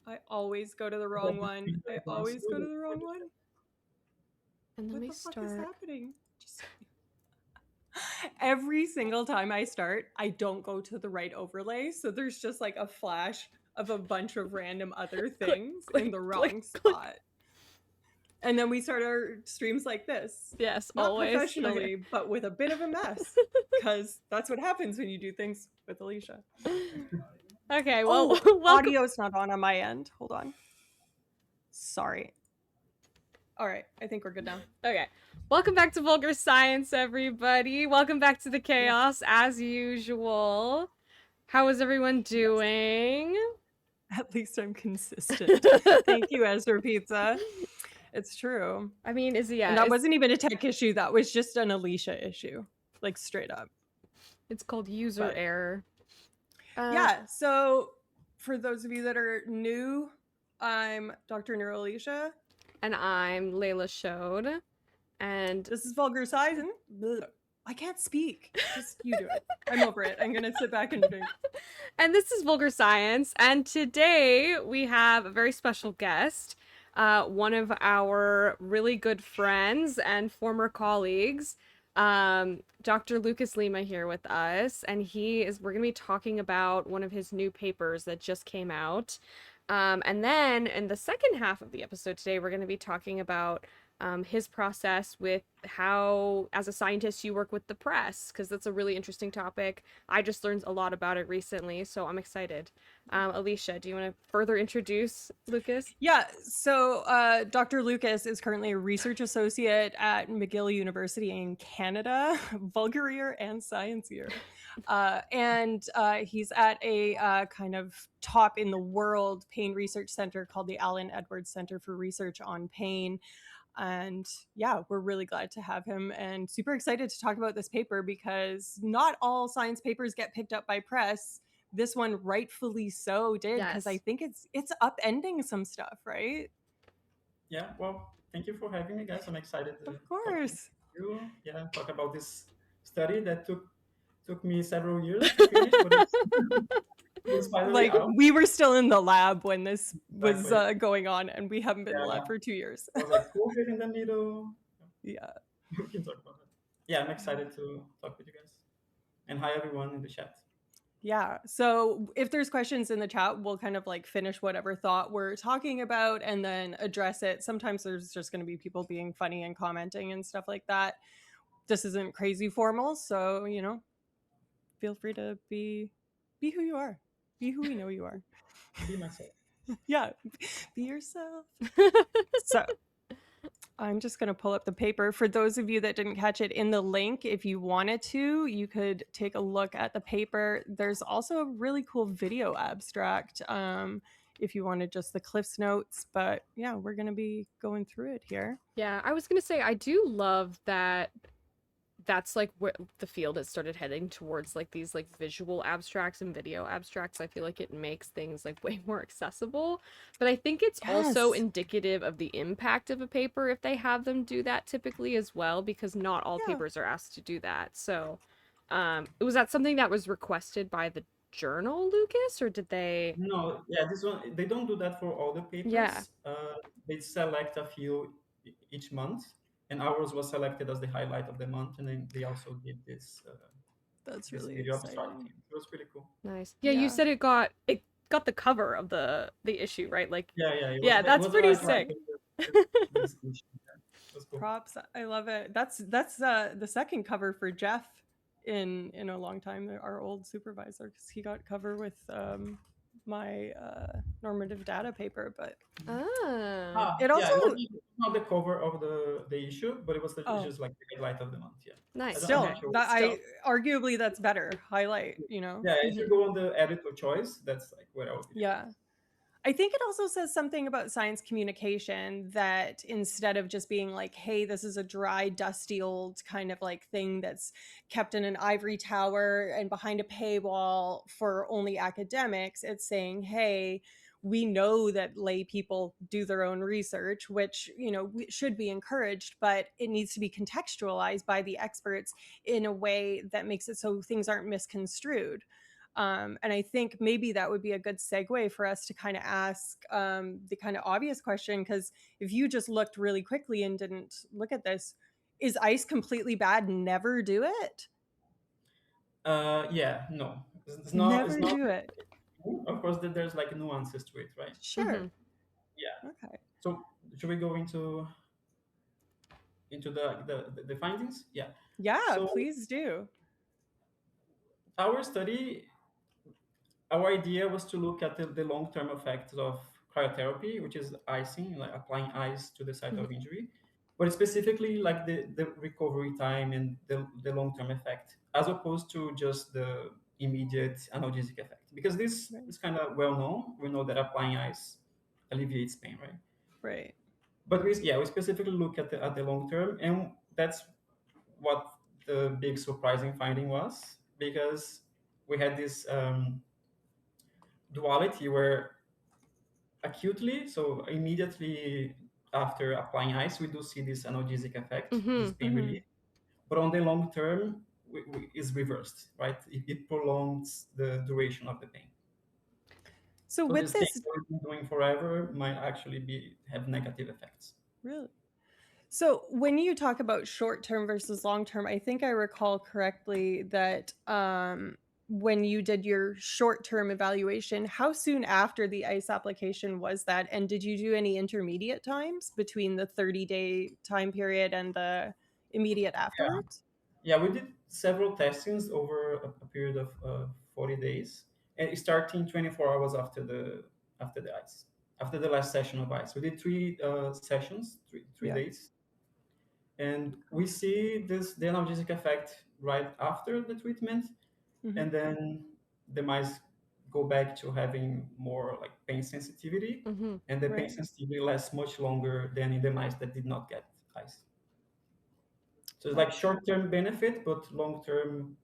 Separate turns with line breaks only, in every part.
I always go to the wrong one. I always go to the wrong one.
And then
What
we
the fuck is
start.
happening? Just every single time I start, I don't go to the right overlay. So there's just like a flash of a bunch of random other
Click,
things in
click,
the
click,
wrong
click.
spot. And then we start our streams like this.
Yes,
Not
always. Okay.
professionally, but with a bit of a mess. Because that's what happens when you do things with Alicia.
Okay, well,
Oh,
welcome.
audio's not on my end. Hold on. Sorry. All right, I think we're good now.
Okay. Welcome back to Vulgar Science, everybody. Welcome back to the chaos, as usual. How is everyone doing?
At least I'm consistent. Thank you, Ezra Pizza. It's true.
I mean,
And that wasn't even a tech issue. That was just an Alicia issue. Like straight up.
it's called user
But
error.
yeah, so for those of you that are new, I'm Dr. Neuro Alicia.
And I'm Layla Shode. And
This is Vulgar Size and I can't speak. Just you do it. I'm over it. I'm gonna sit back and drink.
And this is Vulgar Science. And today we have a very special guest, one of our really good friends and former colleagues, Dr. Lucas Lima here with us. And we're going to be talking about one of his new papers that just came out. And then in the second half of the episode today, we're going to be talking about his process with how, as a scientist, you work with the press, because that's a really interesting topic. I just learned a lot about it recently, so I'm excited. Alicia, do you want to further introduce Lucas?
Yeah, so Dr. Lucas is currently a research associate at McGill University in Canada, vulgarier and sciencier. And he's at a kind of top in the world pain research center called the Allen Edwards Center for Research on Pain. And yeah, we're really glad to have him and super excited to talk about this paper because not all science papers get picked up by press. This one rightfully so did, because I think it's upending some stuff, right?
Yeah, well, thank you for having me, guys. I'm excited to
Of
talk to
course.
you. Yeah, talk about this study that took me several years to finish, but it's finally
Like
out.
we were still in the lab when this was
Exactly.
going on, and we haven't been in the
Yeah,
lab for 2 years.
I was like COVID in the middle.
Yeah.
We can talk about it. Yeah, I'm excited to talk with you guys. And hi everyone in the chat.
Yeah. So if there's questions in the chat, we'll kind of like finish whatever thought we're talking about and then address it. Sometimes there's just going to be people being funny and commenting and stuff like that. This isn't crazy formal, so feel free to be who you are. Be who we know you are.
Be myself.
Yeah. Be yourself. So I'm just going to pull up the paper. For those of you that didn't catch it in the link, if you wanted to, you could take a look at the paper. There's also a really cool video abstract if you wanted just the Cliff's Notes. But yeah, we're going to be going through it here.
Yeah, I was going to say, I do love that that's like where the field has started heading towards, like these like visual abstracts and video abstracts. I feel like it makes things like way more accessible, but I think it's also indicative of the impact of a paper if they have them do that typically as well, because not all papers are asked to do that. So was that something that was requested by the journal, Lucas, or did they?
No, yeah, this one they don't do that for all the papers.
Yeah.
They select a few each month, and ours was selected as the highlight of the month, and then they also did this.
That's
This
really
video
exciting.
abstract. It was pretty cool.
Nice. Yeah, you said it got the cover of the issue, right? Like
Yeah,
that's pretty sick.
This issue. Yeah, cool.
Props. I love it. That's the second cover for Jeff in a long time, our old supervisor, because he got cover with my normative data paper. But
it
also
it was not the cover of the issue, but it was just like the highlight of the month. Yeah,
nice.
Still, arguably that's better highlight.
Yeah, if you go on the editor choice, that's like where I would be.
Yeah. I think it also says something about science communication, that instead of just being like, hey, this is a dry, dusty old kind of like thing that's kept in an ivory tower and behind a paywall for only academics, it's saying, hey, we know that lay people do their own research, which, should be encouraged, but it needs to be contextualized by the experts in a way that makes it so things aren't misconstrued. And I think maybe that would be a good segue for us to kind of ask the kind of obvious question, because if you just looked really quickly and didn't look at this, is ice completely bad? Never do it.
Yeah, no, it's not. It's
Never
not.
do it.
Of course, there's like nuances to it, right?
Mm-hmm.
Sure.
Yeah.
Okay.
So should we go into the findings? Yeah.
Yeah,
So
please do.
our study, our idea was to look at the long-term effects of cryotherapy, which is icing, like applying ice to the site
Mhm.
of injury, but specifically like the recovery time and the long-term effect, as opposed to just the immediate analgesic effect. Because this
Right.
is kind of well known. We know that applying ice alleviates pain, right?
Right.
But we specifically look at the long term, and that's what the big surprising finding was, because we had this duality where acutely, so immediately after applying ice, we do see this analgesic effect,
Mm-hmm.
this pain relief.
Mhm.
But on the long term, is reversed, right? It prolongs the duration of the pain.
So
So
with
this thing
this,
that we've been doing forever might actually have negative effects.
really. So when you talk about short term versus long term, I think I recall correctly that when you did your short term evaluation, how soon after the ICE application was that? And did you do any intermediate times between the 30-day time period and the immediate afterwards?
Yeah, we did several testings over a period of 40 days, and starting 24 hours after the ice, after the last session of ice. We did three sessions, three
Yeah.
days, and we see this the analgesic effect right after the treatment,
Hmm.
and then the mice go back to having more like pain sensitivity,
Mm-hmm.
and the pain
Right.
sensitivity lasts much longer than in the mice that did not get ice. So it's like
That's,
short-term benefit, but long-term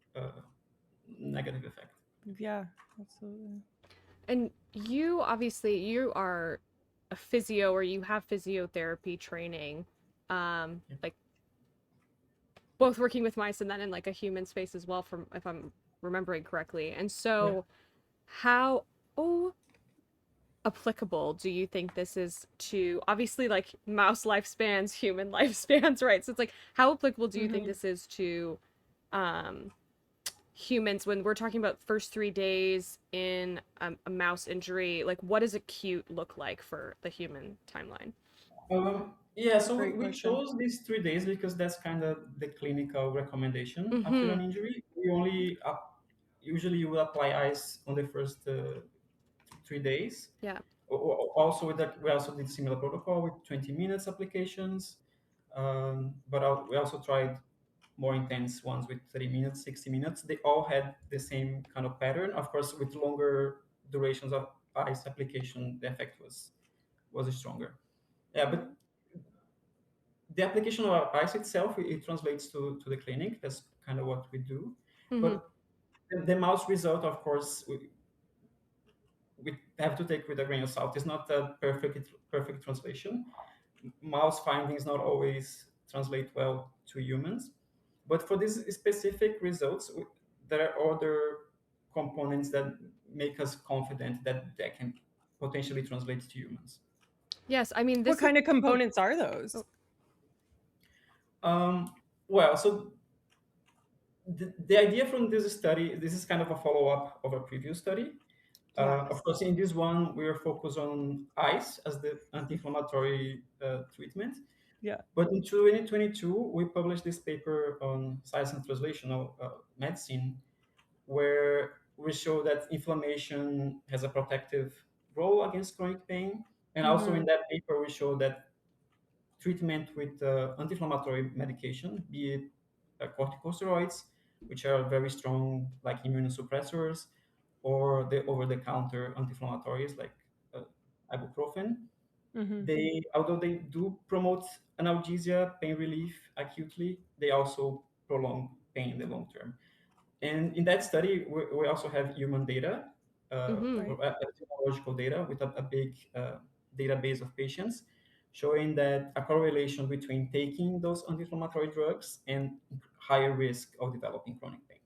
negative effect.
yeah, absolutely.
And you obviously you are a physio or you have physiotherapy training,
Yeah.
like both working with mice and then in like a human space as well, from if I'm remembering correctly. And
Yeah.
so, how oh applicable do you think this is to obviously like mouse lifespans, human lifespans, right? So it's like how applicable do you think
Hmm.
this is to um humans when we're talking about first 3 days in a mouse injury? Like what does acute look like for the human timeline?
Yeah,
It's a
so we,
great
we
question.
chose these 3 days because that's kind of the clinical recommendation after
Mm-hmm.
an injury. We only usually you will apply ice on the first 3 days.
Yeah.
Also, we also did similar protocol with 20 minutes applications, but we also tried more intense ones with 30 minutes, 60 minutes. They all had the same kind of pattern. Of course, with longer durations of ice application, the effect was stronger. Yeah, but
Right.
the application of ice itself, it translates to the clinic. That's kind of what we do.
Mm-hmm.
But the mouse result, of course, we have to take with a grain of salt. It's not a perfect translation. Mouse findings not always translate well to humans. But for these specific results, there are other components that make us confident that they can potentially translate to humans.
Yes, I mean
What
this is
kind of
oh,
components are those?
oh
Well, so the idea from this study, this is kind of a follow-up of a previous study. Of
Yes.
course, in this one, we are focused on ice as the anti-inflammatory treatment.
Yeah.
But in 2022, we published this paper on Science and Translational Medicine, where we show that inflammation has a protective role against chronic pain. And also in
Hmm.
that paper, we show that treatment with anti-inflammatory medication, be it corticosteroids, which are very strong, like immunosuppressors, or the over-the-counter anti-inflammatories like uh, ibuprofen.
Hmm.
Although they do promote analgesia, pain relief acutely, they also prolong pain in the long term. And in that study, we also have human data,
mm-hmm.
Right.
epidemiological data with a big database of patients, showing that a correlation between taking those anti-inflammatory drugs and higher risk of developing chronic pain.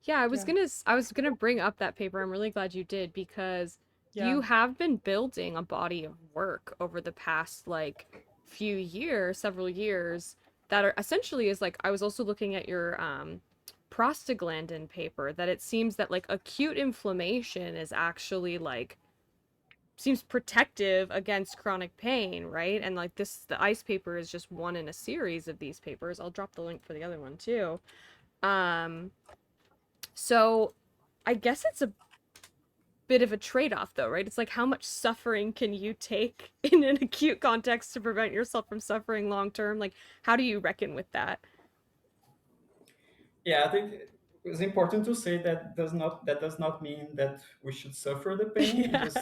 Yeah,
Yeah.
I was gonna bring up that paper. I'm really glad you did because
Yeah.
you have been building a body of work over the past like few years, several years that are essentially is like I was also looking at your prostaglandin paper that it seems that like acute inflammation is actually like seems protective against chronic pain, right? And like the ice paper is just one in a series of these papers. I'll drop the link for the other one too. Um so I guess it's a bit of a trade-off though, right? It's like how much suffering can you take in an acute context to prevent yourself from suffering long term? Like how do you reckon with that?
Yeah, I think it's important to say that does not mean that we should suffer the pain and
Yeah.
just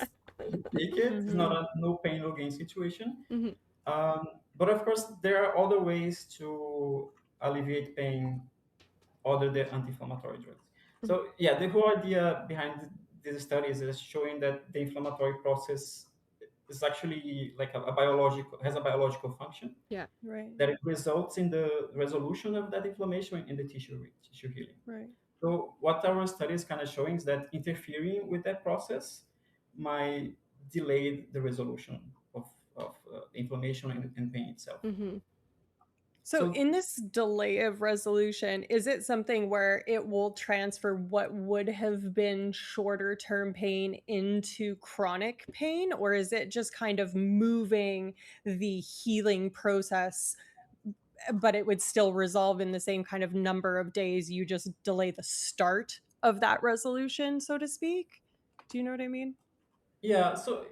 take it. It's not
Mm-hmm.
a no pain no gain situation.
Mhm.
Um, but of course, there are other ways to alleviate pain other than anti-inflammatory drugs.
Mhm.
So yeah, the whole idea behind these studies is showing that the inflammatory process is actually like a biological has a biological function
Yeah.
Right.
that it results in the resolution of that inflammation in the tissue healing.
Right.
So what our study is kind of showing is that interfering with that process might delay the resolution of inflammation and pain itself.
Mhm.
So,
So
in this delay of resolution, is it something where it will transfer what would have been shorter term pain into chronic pain? Or is it just kind of moving the healing process, but it would still resolve in the same kind of number of days? You just delay the start of that resolution, so to speak? Do you know what I mean?
yeah, so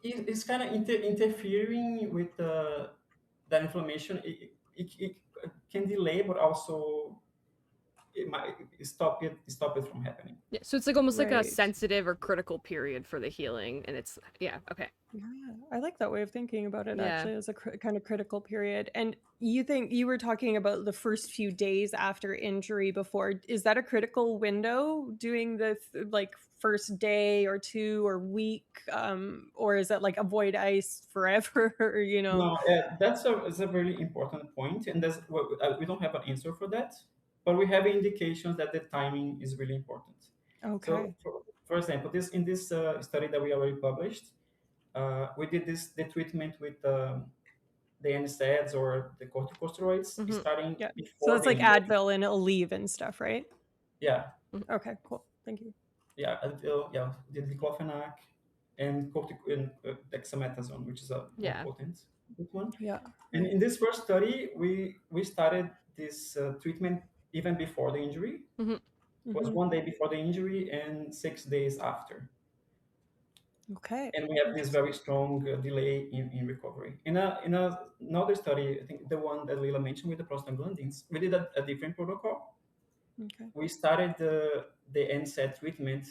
it's kind of interfering with that inflammation. It can delay, but also it might stop it from happening.
Yeah. So it's like almost like a
Right.
sensitive or critical period for the healing and it's yeah, okay.
Yeah, I like that way of thinking about it
Yeah.
actually as a kind of critical period. And you think you were talking about the first few days after injury before. Is that a critical window doing the like first day or two or week? Or is it like avoid ice forever, you know?
No, is a really important point, and we don't have an answer for that, but we have indications that the timing is really important. So,
Okay.
for example, this in this study that we already published, we did the treatment with the NSAIDs or the corticosteroids
Mhm.
starting
Yeah. So
before
that's
the
like
injury.
Advil and Aleve and stuff, right?
Yeah,
Mhm.
Okay, cool. Thank you.
yeah, until yeah, the diclofenac and dexamethasone, which is a more
Yeah.
potent one.
Yeah,
And
right.
in this first study, we started this treatment even before the injury.
Mhm.
It was
Hmm.
1 day before the injury and 6 days after.
Okay.
And we have this
Interesting.
very strong delay in recovery. Another study, I think the one that Lila mentioned with the prostaglandins, we did a different protocol.
Okay.
We started the NSAID treatment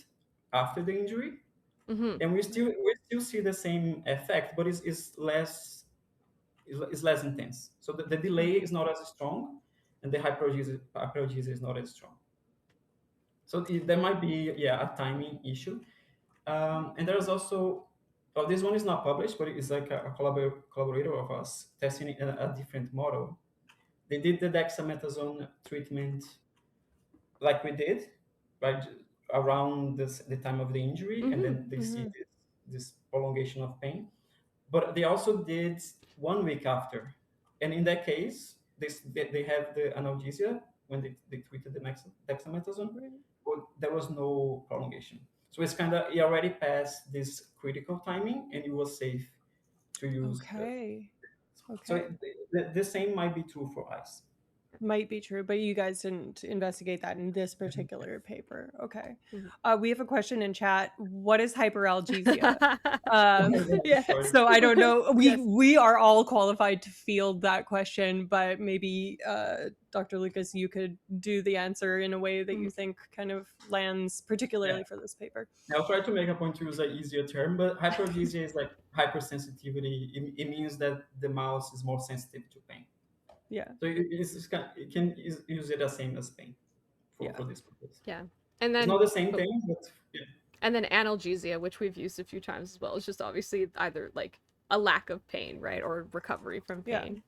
after the injury,
Mhm.
and
Right.
we still see the same effect, but it's less intense. So the delay
Okay.
is not as strong, and the hyperalgesia is not as strong. So there might be a timing issue, and there's also well, this one is not published, but it's like a collaborator of us testing a different model. They did the dexamethasone treatment like we did, right around the time of the injury, and
Mhm.
then they see
Hmm.
this prolongation of pain. But they also did 1 week after, and in that case, they have the analgesia when they treated the dexamethasone,
Right.
but there was no prolongation. So it's kind of, you already passed this critical timing, and it was safe to use.
Okay.
So
Okay.
the same might be true for ice.
Might be true, but you guys didn't investigate that in this particular paper. Okay.
Mhm.
We have a question in chat. What is hyperalgesia? Um,
Yes.
so I don't know. We
Yes.
we are all qualified to field that question, but maybe Dr. Lucas, you could do the answer in a way that you
Mhm.
think kind of lands
Yeah.
particularly for this paper.
I'll try to make a point to use an easier term, but hyperalgesia is like hypersensitivity. It means that the mouse is more sensitive to pain.
Yeah.
So you can use it as same as pain
Yeah.
for this purpose.
Yeah. And
It's
then
not the same
oh,
thing, but yeah.
and then analgesia, which we've used a few times as well, is just obviously either like a lack of pain, right, or recovery from
Yeah.
pain.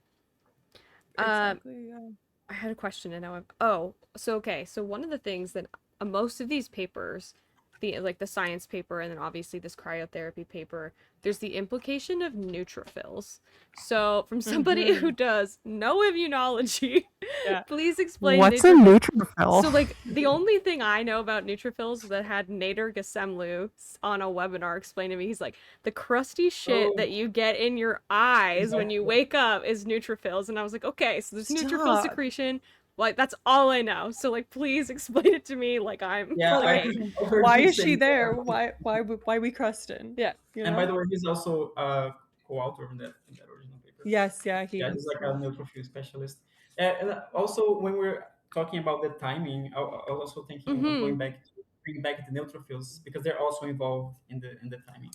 Um,
Exactly. Yeah.
I had a question and now I'm oh, so okay. So one of the things that most of these papers, the science paper and then obviously this cryotherapy paper, there's the implication of neutrophils. So from somebody who
Mm-hmm.
does no immunology,
Yeah.
please explain
What's a
neutrophils.
neutrophil?
So like the only thing I know about neutrophils that had Nader Gasemlu on a webinar explain to me, he's like, the crusty shit that
Oh,
you get in your eyes when you
exactly.
wake up is neutrophils. And I was like, okay, so there's neutrophil
Stop.
secretion. Like that's all I know. So like please explain it to me like I'm
Yeah,
But
I
like,
three.
overheard
why
him
is she
saying
there?
that.
Why we Kristen?
Yeah.
You
And by
know?
the way, he's also a co-author in that original paper.
Yes, yeah, he
Yeah, he's
is.
like
Yeah.
a neutrophil specialist. And also, when we're talking about the timing, I was also thinking of
Mm-hmm.
going back to bring back the neutrophils because they're also involved in the timing.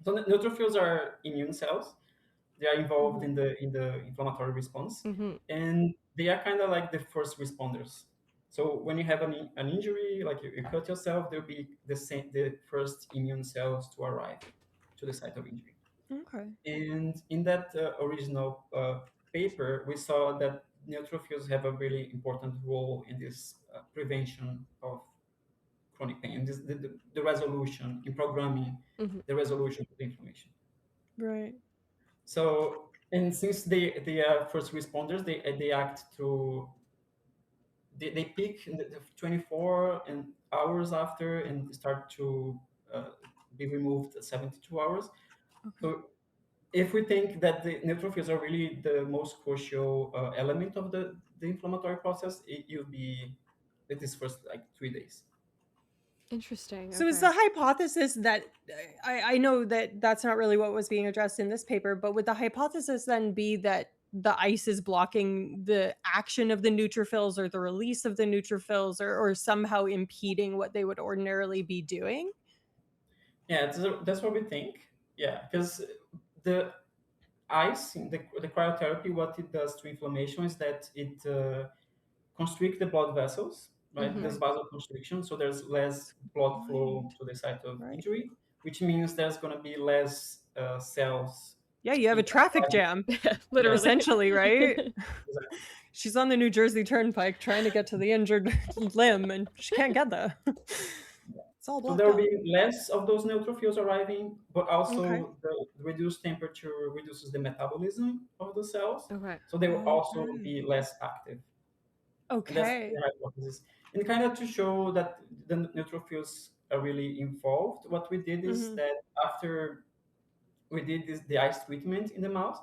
So the neutrophils are immune cells. They are involved
Mhm.
in the inflammatory response,
Mm-hmm.
and they are kind of like the first responders. So when you have an injury, like you cut yourself, they'll be the first immune cells to arrive to the site of injury.
Okay.
And in that original paper, we saw that neutrophils have a really important role in this prevention of chronic pain, the resolution, in programming
Mm-hmm.
the resolution of the inflammation.
Right.
So, and since they are first responders, they act through, they peak in the 24 and hours after and start to uh, be removed at 72 hours.
Okay.
So if we think that the neutrophils are really the most crucial element of the inflammatory process, you'll be it is first like 3 days.
Interesting.
So is
Okay.
the hypothesis that I know that that's not really what was being addressed in this paper, but would the hypothesis then be that the ice is blocking the action of the neutrophils or the release of the neutrophils or somehow impeding what they would ordinarily be doing?
Yeah, that's what we think. Yeah, because the ice, the cryotherapy, what it does to inflammation is that it constrict the blood vessels, right?
Mm-hmm.
There's
Okay.
vasoconstriction, so there's less blood flow
Right.
to the site of
Right.
injury, which means there's going to be less cells.
Yeah, you have a
In,
traffic jam,
yeah,
Literally.
essentially, right?
exactly.
She's on the New Jersey Turnpike trying to get to the injured limb and she can't get there. It's all
So there
blocked
will
up.
be less of those neutrophils arriving, but
Okay.
also the reduced temperature reduces the metabolism of the cells,
Okay.
so they will also
Okay.
be less active. And that's the
Okay.
hypothesis. And kind of to show that the neutrophils are really involved, what we did is
Mhm.
that after we did the ice treatment in the mouse,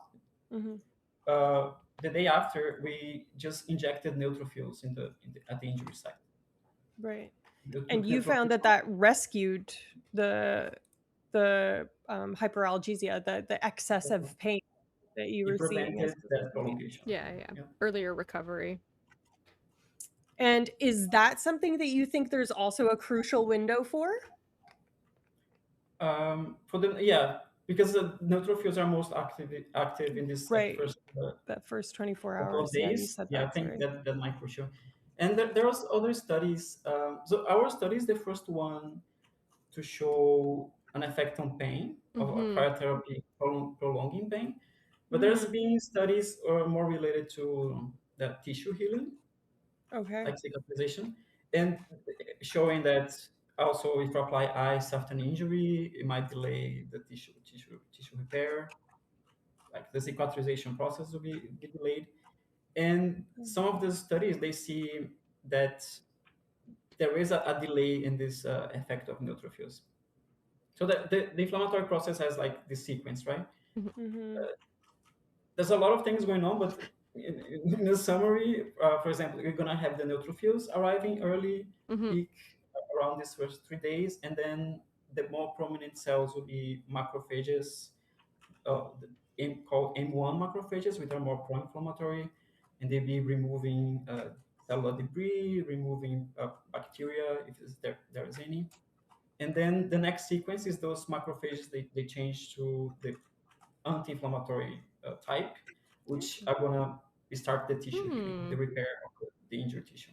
Mhm.
uh, the day after we just injected neutrophils at the injury site.
Right.
We
And
took
you found
neutrophils
that
from
that rescued the hyperalgesia, the excessive pain that you
it
were seeing as
prevented
it was
that
moving.
prolongation.
Yeah, yeah.
Yeah.
Earlier recovery.
And is that something that you think there's also a crucial window for?
For the yeah, because the neutrophils are most active in this like
Right.
first
That first 24
couple of
hours. Yeah, you
days.
said
Yeah, I
that,
think
sorry.
that might for sure. And there was other studies. So our study is the first one to show an effect on pain of a
Mm-hmm.
cryotherapy prolonging pain. But there's
Mhm.
been studies more related to the tissue healing,
Okay.
like cicatrization, and showing that also if you apply ice after an injury, it might delay the tissue repair, like the cicatrization process will be delayed. And some of the studies they see that there is a delay in this effect of neutrophils. So the inflammatory process has like this sequence, right?
Mhm.
There's a lot of things going on, but in the summary, for example, you're gonna have the neutrophils arriving early,
Mm-hmm.
peak around these first 3 days, and then the more prominent cells will be macrophages, called M1 macrophages, which are more pro-inflammatory, and they'll be removing cellular debris, removing bacteria if there is any. And then the next sequence is those macrophages, they change to the anti-inflammatory type, which are gonna start the tissue healing,
Hmm.
the repair of the injured tissue.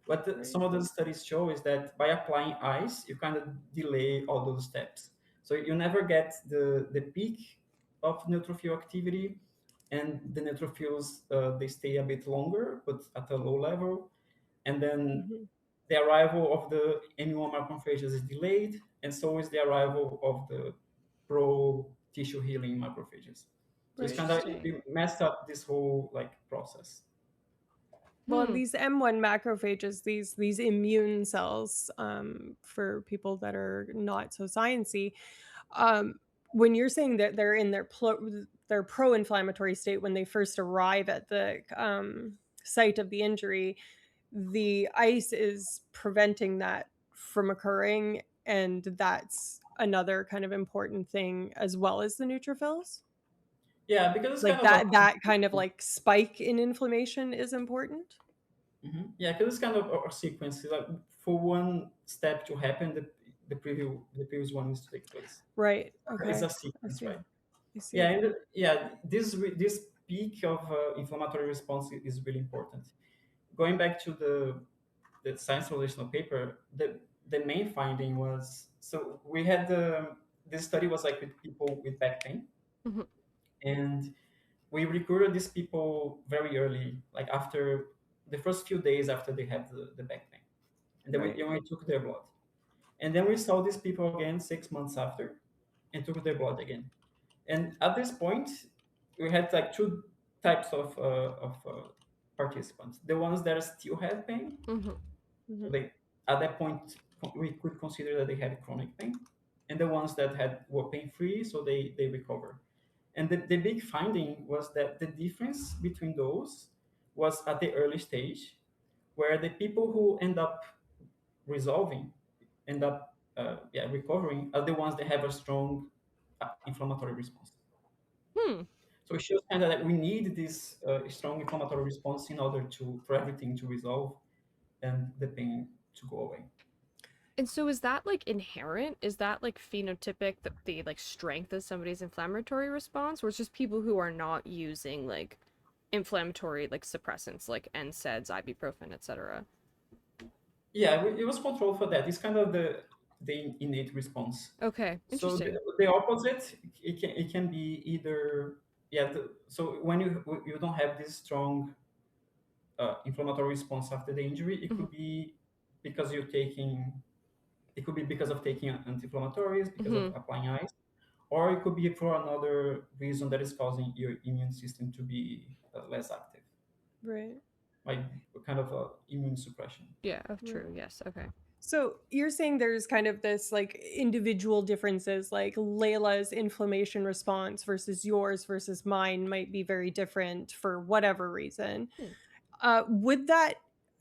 What
Right.
some of the studies show is that by applying ice, you kind of delay all those steps. So you never get the peak of neutrophil activity, and the neutrophils they stay a bit longer, but at a low level, and then
Mhm.
the arrival of the M1 macrophages is delayed, and so is the arrival of the pro tissue healing macrophages. So it's
Right.
kind of
Interesting.
it messed up this whole like process.
Well, and
Hmm.
these M1 macrophages, these immune cells, for people that are not so sciencey, um, when you're saying that they're in their pro-inflammatory state when they first arrive at the site of the injury, the ice is preventing that from occurring, and that's another kind of important thing as well as the neutrophils.
Yeah, because it's kind
Like
of a
that kind of like spike in inflammation is important.
yeah, because it's kind of a sequence. Like for one step to happen, the previous one needs to take place.
Right.
It's a
Okay. I
sequence,
see.
right?
I
Yeah,
see.
and yeah, this peak of inflammatory response is really important. Going back to the science relational paper, the main finding was, so we had this study was like with people with back pain,
Hmm.
and we recruited these people very early, like after the first few days after they had the back pain, and then
Right.
we took their blood, and then we saw these people again 6 months after, and took their blood again. And at this point, we had like two types of participants: the ones that still had pain,
Hmm.
so
Mhm.
they at that point we could consider that they had chronic pain, and the ones that were pain free, so they recovered. And the big finding was that the difference between those was at the early stage, where the people who resolving end up recovering are the ones that have a strong inflammatory response.
Hmm.
So it shows kind of that we need this strong inflammatory response in order to for everything to resolve and the pain to go away.
And so is that like inherent? Is that like phenotypic, the like strength of somebody's inflammatory response, or it's just people who are not using like inflammatory like suppressants like NSAIDs, ibuprofen, etc.?
Yeah, it was controlled for that. It's kind of the innate response.
Okay,
So
interesting.
the opposite, it can be either so when you don't have this strong inflammatory response after the injury, it
Hmm.
could be because you're taking it could be because of taking anti-inflammatories, because of
Hmm.
applying ice, or it could be for another reason that is causing your immune system to be less active,
Right.
like kind of immune suppression.
Yeah, oh,
Right.
true. Yes. Okay.
So you're saying there's kind of this like individual differences, like Layla's inflammation response versus yours versus mine might be very different for whatever reason.
Hmm.
Would that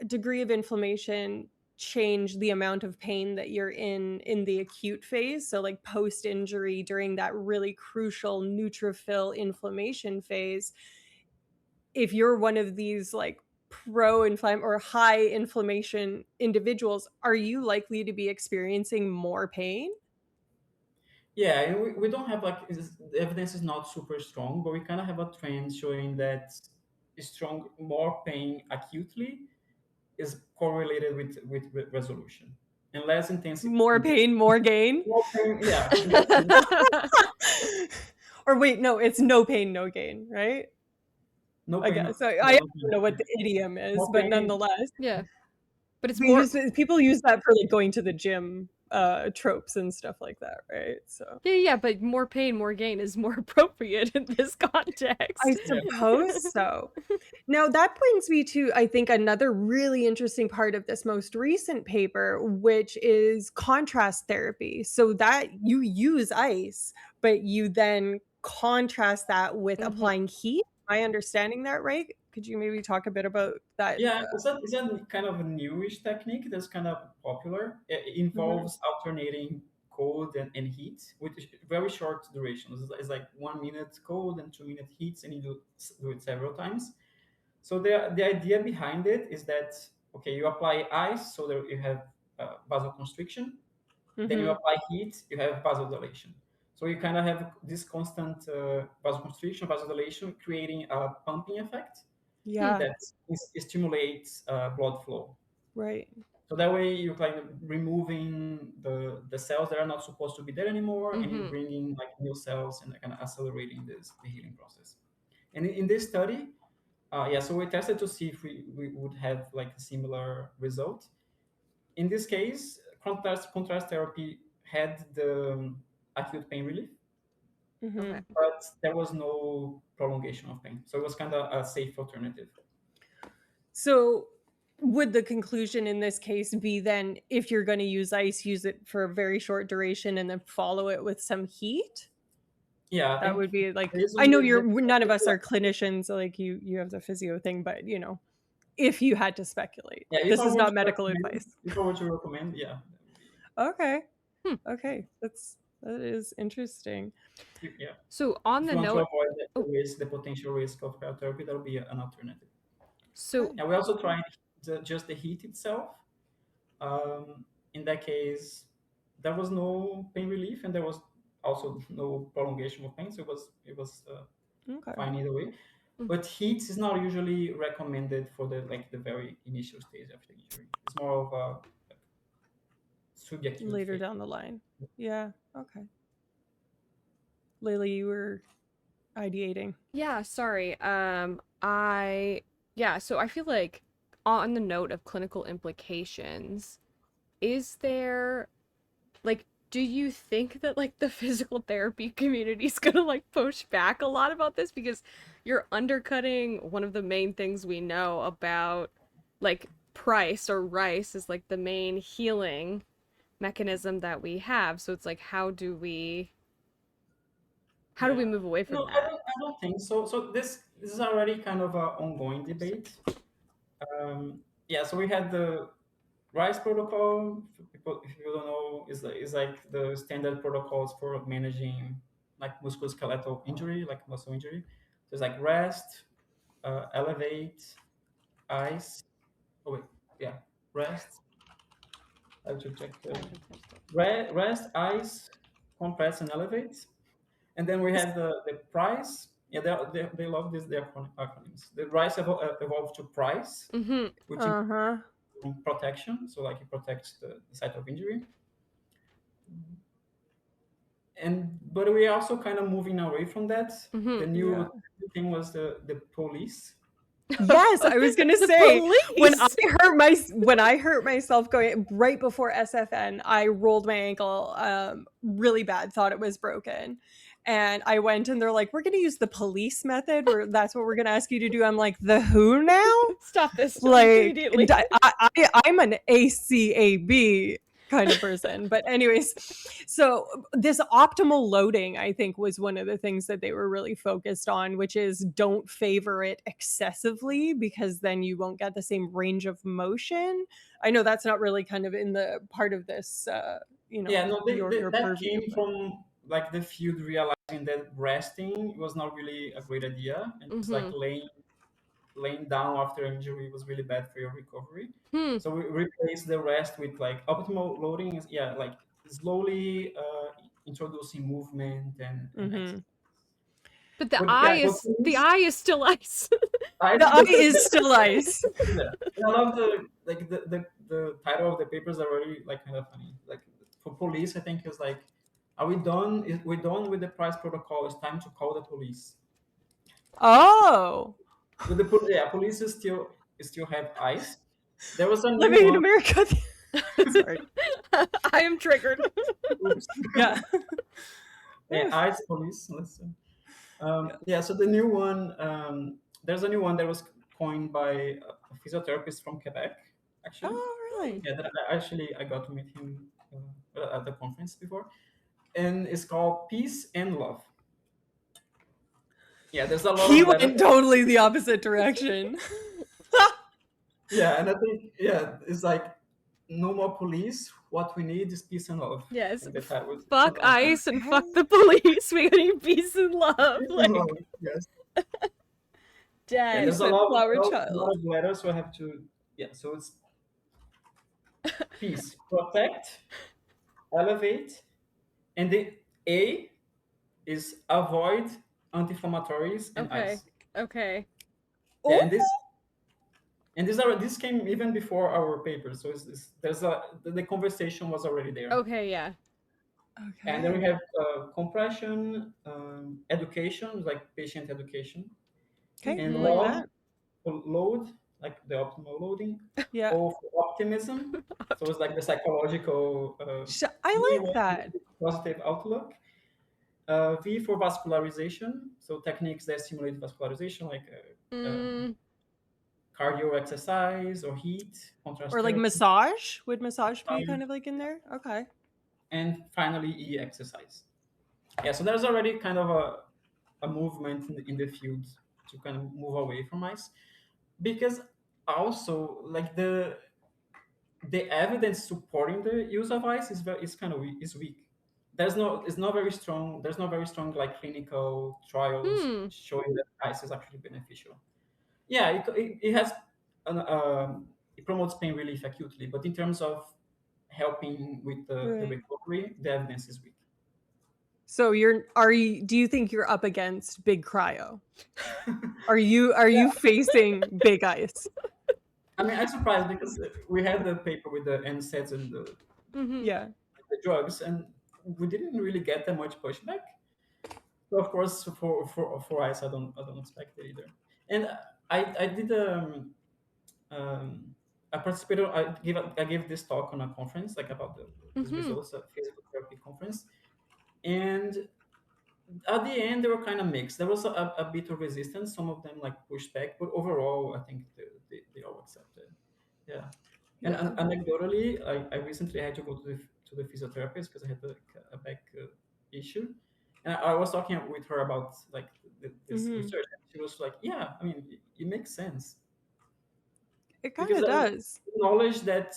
degree of inflammation change the amount of pain that you're in the acute phase? So like post injury during that really crucial neutrophil inflammation phase, if you're one of these like pro inflam or high inflammation individuals, are you likely to be experiencing more pain?
Yeah, and we don't have like the evidence is not super strong, but we kind of have a trend showing that strong more pain acutely is correlated with resolution, and less
More
intense
pain, more gain?
more pain. Yeah, in that sense,
Or wait, no, it's no pain, no gain, right?
no
I
pain,
guess. So I
yeah,
don't
no pain.
know what the idiom is,
More
but
pain.
nonetheless,
Yeah, but it's
they
more.
use people use that for like going to the gym tropes and stuff like that, right? So
Yeah, yeah, but more pain, more gain is more appropriate in this
I
context.
Yeah,
suppose so. Now, that brings me to, I think, another really interesting part of this most recent paper, which is contrast therapy. So that you use ice, but you then contrast that with
Hmm.
applying heat. Am I understanding that right? Could you maybe talk a bit about that?
yeah. It's a kind of a newish technique that's kind of popular. It
Mhm.
involves alternating cold and heat with very short durations. It's like 1 minute cold and 2 minute heats, and you do it several times. So the idea behind it is that, okay, you apply ice so that you have vasoconstriction. Then you
Mhm.
apply heat, you have vasodilation. So you kind of have this constant vasoconstriction, vasodilation, creating a pumping effect
Hmm.
Yeah,
that stimulates blood flow.
right.
So that way you're like removing the cells that are not supposed to be there anymore, and you're
Hmm.
bringing like new cells and kind of accelerating the healing process. And in this study, so we tested to see if we would have like a similar result. In this case, contrast therapy had the acute pain relief,
Hmm.
Okay.
but there was no prolongation of pain. So it was kind of a safe alternative.
So would the conclusion in this case be then if you're going to use ice, use it for a very short duration and then follow it with some heat?
Yeah, I
That
think
would be like, I know
usually
you're none of us are clinicians, so like you have the physio thing, but if you had to speculate.
yeah,
This is not medical advice.
if I were to recommend, yeah, that would
Okay.
Hmm.
Okay. That is interesting.
yeah.
So on
If
the
you want to
note,
avoid
oh,
the potential risk of cryotherapy, that would be an alternative.
so
And we also tried just the heat itself. Um, in that case, there was no pain relief, and there was also no prolongation of pain, so it was
Okay.
fine either way.
Mm.
But heat is not usually recommended for the very initial stage of the injury. It's more of a subacute
Later
phase.
down the line. Yeah. Okay. Layla, you were ideating.
yeah, sorry. So I feel like on the note of clinical implications, is there like do you think that like the physical therapy community is gonna like push back a lot about this because you're undercutting one of the main things we know about like price or rice is like the main healing mechanism that we have. So it's like how do we
Yeah.
move away
No,
from that?
I don't think so. So this is already kind of an ongoing debate. Yeah, so we had the RISE protocol. For people, if you don't know, is like the standard protocols for managing like musculoskeletal injury, like muscle injury. So it's like rest, elevate, ice. Oh wait, yeah, rest. I have to check the rest, ice, compress, and elevate. And then we have the price. Yeah, they love this, the acronyms. The RISE evolved to price,
Mm-hmm.
which is
Uh-huh.
protection. So like it protects the site of injury. And but we are also kind of moving away from that.
Mm-hmm.
The
Yeah.
new thing was the police.
Yes, I was gonna
The
say
police.
when I hurt myself going right before SFN, I rolled my ankle really bad, thought it was broken. And I went and they're like, we're gonna use the police method where that's what we're gonna ask you to do. I'm like, the who now?
Stop this
Like
immediately.
I'm an ACAB kind of person. But anyways, so this optimal loading, I think, was one of the things that they were really focused on, which is don't favor it excessively because then you won't get the same range of motion. I know that's not really kind of in the part of this
Yeah, no,
your
that
purview,
came
but
from like the field realizing that resting was not really a great idea, and it's like
Mm-hmm.
laying down after injury was really bad for your recovery.
Hmm.
So we replaced the rest with like optimal loading. Is yeah, like slowly introducing movement and
mm-hmm.
exercise.
But the
But
eye
yeah, but
is the
police,
eye is still ice.
I
The
still
eye is still ice.
yeah. And I love the title of the papers are already like kind of funny. Like for police, I think is like, are we done? Is we done with the price protocol? It's time to call the police.
Oh,
But yeah, police is still have ice. There was a new
living in
one.
America. Sorry.
I am triggered.
Oops.
Yeah.
Yeah, ice police. Let's see. Yeah, so the new one. There's a new one that was coined by a physiotherapist from Quebec, actually.
Oh, really?
Yeah, that I got to meet him at the conference before, and it's called Peace and Love. Yeah, there's a lot
He
of letters.
went totally the opposite direction.
Yeah, and I think it's like no more police. What we need is peace and love.
Yes.
And the title was
Fuck
awesome.
ice and fuck the police. We need peace and love.
Peace and
Like
love. Yes. Yeah,
dead.
You
there's a
said
lot,
flower
a lot
child.
of letters, so I have to. Yeah, so it's peace, protect, elevate, and the A is avoid anti-inflammatories and
Okay.
ice.
Okay.
Yeah,
Oh,
this came even before our paper, so there's the conversation was already there.
Okay, yeah.
And then we
okay.
have compression, education, like patient education,
Okay, I
and
like
Mm-hmm.
log
that.
for load, like the optimal loading,
Yeah.
O for optimism. So it's like the psychological
I like that.
positive outlook. V for vascularization, so techniques that stimulate vascularization, like
Mm,
cardio exercise or heat, contrast
Or like
therapy.
massage? Would massage be
Um,
kind of like in there? Okay.
and finally, E exercise. Yeah, so there's already kind of a movement in the field to kind of move away from ice, because also like the evidence supporting the use of ice is kind of is weak. It's not very strong. There's not very strong like clinical trials
hmm.
showing that ice is actually beneficial. Yeah, it has it promotes pain relief acutely, but in terms of helping with the
Right.
recovery, the evidence is weak.
So do you think you're up against big cryo? Are you facing big ice?
I mean, I'm surprised because we had the paper with the NSAIDs and
Mm-hmm.
Yeah.
the drugs, and we didn't really get that much pushback. So of course, for ice, I don't expect it either. And I did um, I participated. I gave this talk on a conference like about these
Mm-hmm.
results at physical therapy conference, and at the end they were kind of mixed. There was a bit of resistance. Some of them like pushed back, but overall, I think they all accepted. Yeah. And
Yeah.
anecdotally, I recently had to go to the physiotherapist because I had like a back issue, and I was talking with her about like this
Mhm.
research, and she was like, "Yeah, I mean, it makes sense
It kind
because
of does.
knowledge that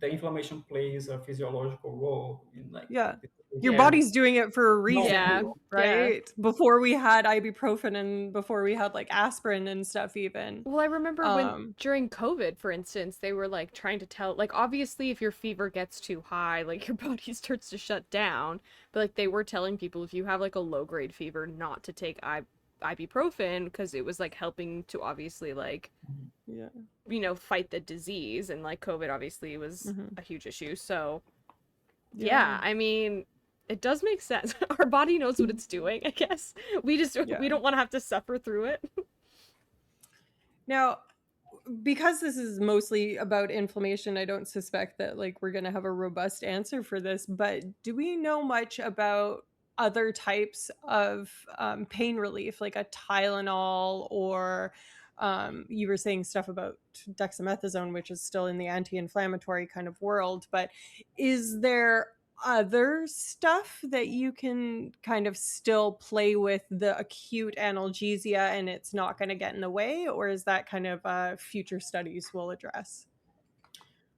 the inflammation plays a physiological role in like
Yeah.
the
Your
evidence.
body's doing it for a
No,
Yeah.
reason,
Yeah.
right? Before we had ibuprofen and before we had like aspirin and stuff even.
Well, I remember when
Um,
during COVID, for instance, they were like trying to tell, like, obviously, if your fever gets too high, like your body starts to shut down. But like they were telling people if you have like a low grade fever, not to take ibuprofen because it was like helping to obviously like
yeah.
fight the disease, and like COVID obviously was
Mhm.
a huge issue. So
Yeah.
yeah, I mean, it does make sense. Our body knows what it's doing, I guess.
Yeah.
We don't want to have to suffer through it.
Now, because this is mostly about inflammation, I don't suspect that like we're going to have a robust answer for this, but do we know much about other types of pain relief, like a Tylenol or you were saying stuff about dexamethasone, which is still in the anti-inflammatory kind of world, but is there other stuff that you can kind of still play with the acute analgesia and it's not going to get in the way, or is that kind of future studies will address?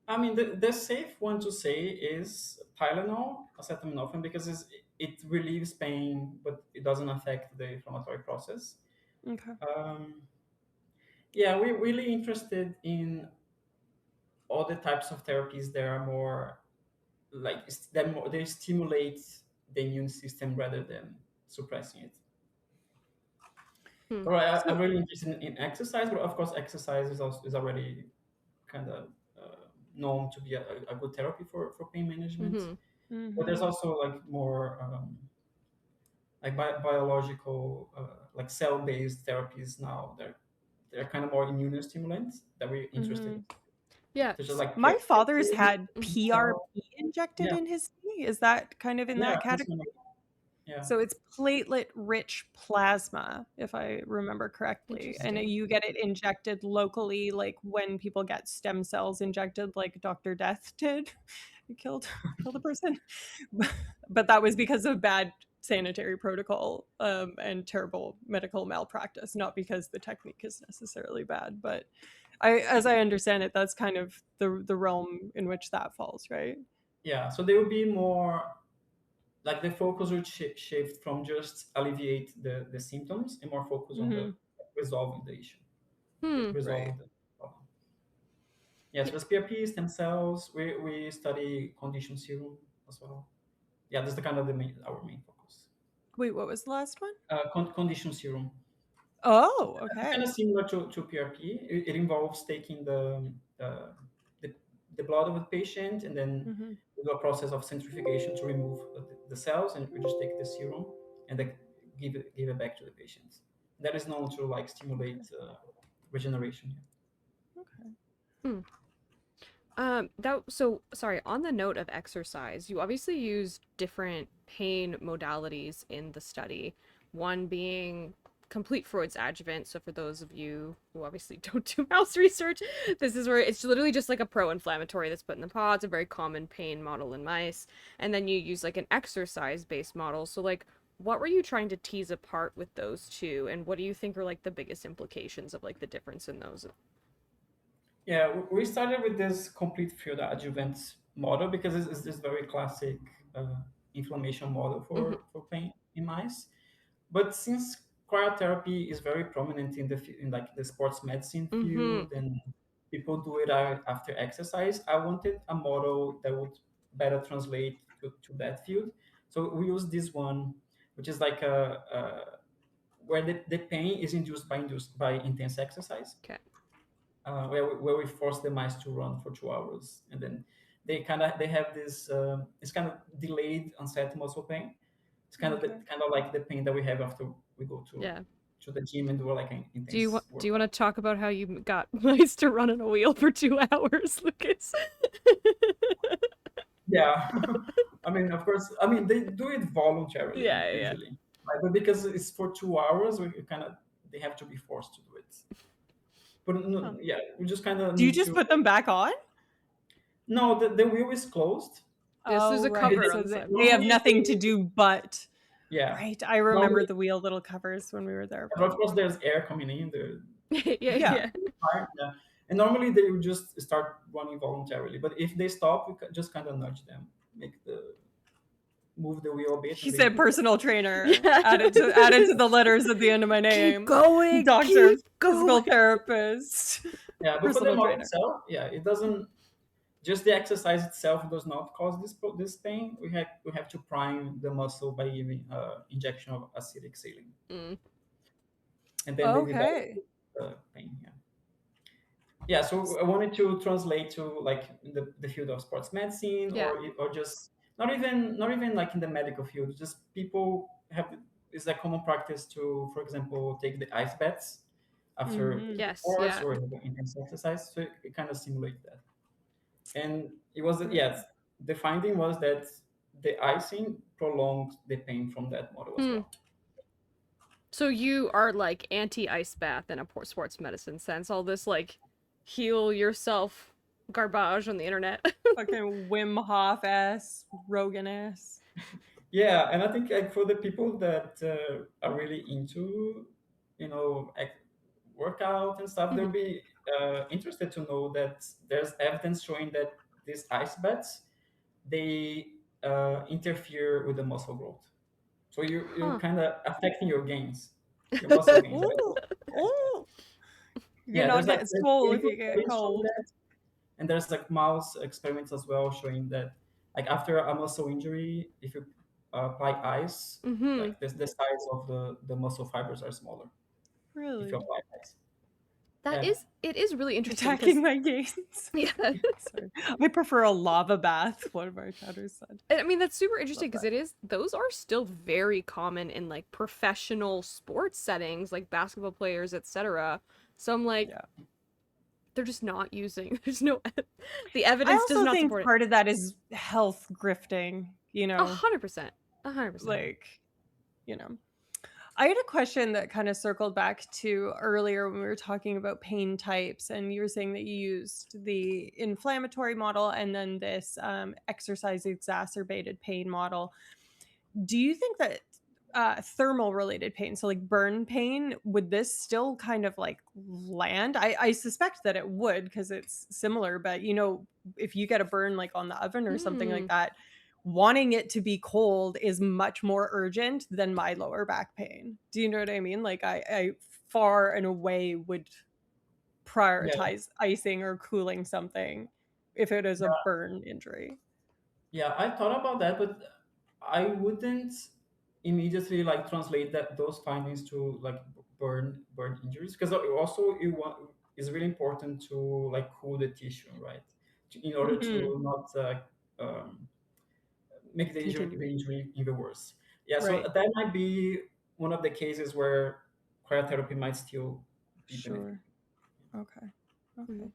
I mean, the safe one to say is Tylenol, acetaminophen, because it relieves pain, but it doesn't affect the inflammatory process.
Okay.
Um, yeah, we're really interested in all the types of therapies that are more like they stimulate the immune system rather than suppressing it.
Hmm.
All right, I'm
So
really interested in exercise, but of course, exercise is already kind of known to be a good therapy for pain management.
Mm-hmm.
But there's
mhm,
also like more like biological, like cell-based therapies now. They're kind of more immunostimulants that we're interested in,
mhm.
Yeah.
such as like
My father's
PRP,
had
Mhm.
cell.
PRP injected
Yeah,
in his knee. Is that kind of in
yeah,
that
that's
category?
one of, yeah,
So it's platelet rich plasma, if I remember correctly. And
Interesting.
you get it injected locally, like when people get stem cells injected, like Dr. Death did. He killed a person. But that was because of bad sanitary protocol and terrible medical malpractice, not because the technique is necessarily bad. But as I understand it, that's kind of the realm in which that falls, right?
yeah. So they will be more like the focus would shift from just alleviate the symptoms and more focus on the
Hmm.
resolving the issue,
Hmm.
Right.
resolving the problem. Yeah, so
Yeah.
there's PRP, stem cells. We study condition serum as well. Yeah, that's the kind of our main focus.
Wait, what was the last one?
Condition serum.
Oh,
It's kind
okay.
of similar to PRP. It involves taking the, the blood of the patient and then
Hmm.
we do a process of centrifugation to remove the cells, and we just take the serum and then give it back to the patient. that is known to like stimulate regeneration.
Okay.
Hmm. Sorry, on the note of exercise, you obviously used different pain modalities in the study. One being complete Freud's adjuvant. So for those of you who obviously don't do mouse research, this is where it's literally just like a pro-inflammatory that's put in the pod. It's a very common pain model in mice. And then you use like an exercise-based model. So like what were you trying to tease apart with those two, and what do you think are like the biggest implications of like the difference in those?
Yeah, we started with this complete field adjuvant model because it's this very classic inflammation model
Mm-hmm.
for pain in mice. But since cryotherapy is very prominent in in like the sports medicine
Mm-hmm.
field and people do it after exercise, I wanted a model that would better translate to that field. So we use this one, which is like a where the pain is induced by intense exercise,
Okay.
where we force the mice to run for 2 hours, and then they have this it's kind of delayed onset muscle pain. It's
Okay.
kind of like the pain that we have after we go
Yeah.
to the gym and do like an
Do you
intense
do you want
workout.
to talk about how you got mice to run on a wheel for 2 hours, Lucas?
Yeah, I mean, of course, I mean they do it voluntarily
Yeah, yeah.
usually, right? But because it's for 2 hours, we kind of they have to be forced to do it. But
Huh.
no, yeah, we just kind of
Do you
need
just
to.
put them back on?
No, the wheel is closed.
Yes, there's
Oh,
a
right.
cover
It's
on
So
the side.
they have
normally
nothing to do but.
yeah.
Right. I remember
Normally,
the wheel little covers when we were there,
but
but
of course, there's air coming in.
Yeah,
yeah.
yeah.
Fire, yeah. And normally they would just start running voluntarily. But if they stop, we just kind of nudge them, make the move the wheel a bit,
He
and they
said
do it.
personal trainer.
Yeah.
Added to the letters at the end of my
Keep
name.
going,
Doctor,
keep going.
physical therapist,
Yeah, but for the
personal
model
trainer.
itself, yeah, it doesn't. Just the exercise itself does not cause this pain. We have to prime the muscle by giving injection of acetic saline,
Mm,
and then they develop
Okay.
pain. Yeah. Yeah, so I wanted to translate to like the field of sports medicine,
yeah.
or just not even like in the medical field. Just people have it's a common practice to, for example, take the ice baths after
Hmm.
Yes,
sports
yeah.
or intense exercise. So it kind of simulates that. And it was
Right.
yes, the finding was that the icing prolonged the pain from that model as
Hmm.
well.
So you are like anti-ice bath in a sports medicine sense. All this like heal yourself garbage on the internet.
Fucking Wim Hof ass, Rogan ass.
Yeah, and I think like for the people that are really into, you know, workout and stuff, they'll
Mhm.
be interested to know that there's evidence showing that these ice baths they interfere with the muscle growth. So you
Huh.
kind of affecting your gains, your muscle gains.
Ooh. Ooh. You're
Yeah,
not getting
there's
swole if
clinical
you get
studies showing
cold.
that, and there's like mouse experiments as well showing that like after a muscle injury, if you apply ice,
Mm-hmm.
like the size of the muscle fibers are smaller if you
Really?
apply ice.
That
Yeah,
is it is really interesting
Attacking
because
my gains.
yeah.
Sorry. I prefer a lava bath, one of our chatters said.
I mean, that's super
Love
interesting because
that.
it is, those are still very common in like professional sports settings, like basketball players, etc. So I'm like,
Yeah.
they're just not using, there's no, the
I
evidence does
also
not
think
support it.
part of that is health grifting, you
A
know,
100%. 100%.
like, you know. I had a question that kind of circled back to earlier when we were talking about pain types, and you were saying that you used the inflammatory model and then this exercise exacerbated pain model. Do you think that thermal related pain, so like burn pain, would this still kind of like land? I suspect that it would because it's similar, but you know, if you get a burn like on the oven or something like
Hmm.
that, wanting it to be cold is much more urgent than my lower back pain. Do you know what I mean? Like I far and away would
yeah,
prioritize icing or cooling something if it is a burn injury.
yeah. I thought about that, but I wouldn't immediately like translate that those findings to like burn injuries because also it is really important to like cool the tissue, right? In order
Mhm.
to not um, make the
Continuing.
injury even worse. Yeah, so
Right.
that might be one of the cases where cryotherapy might still be beneficial.
Sure. Okay. Okay.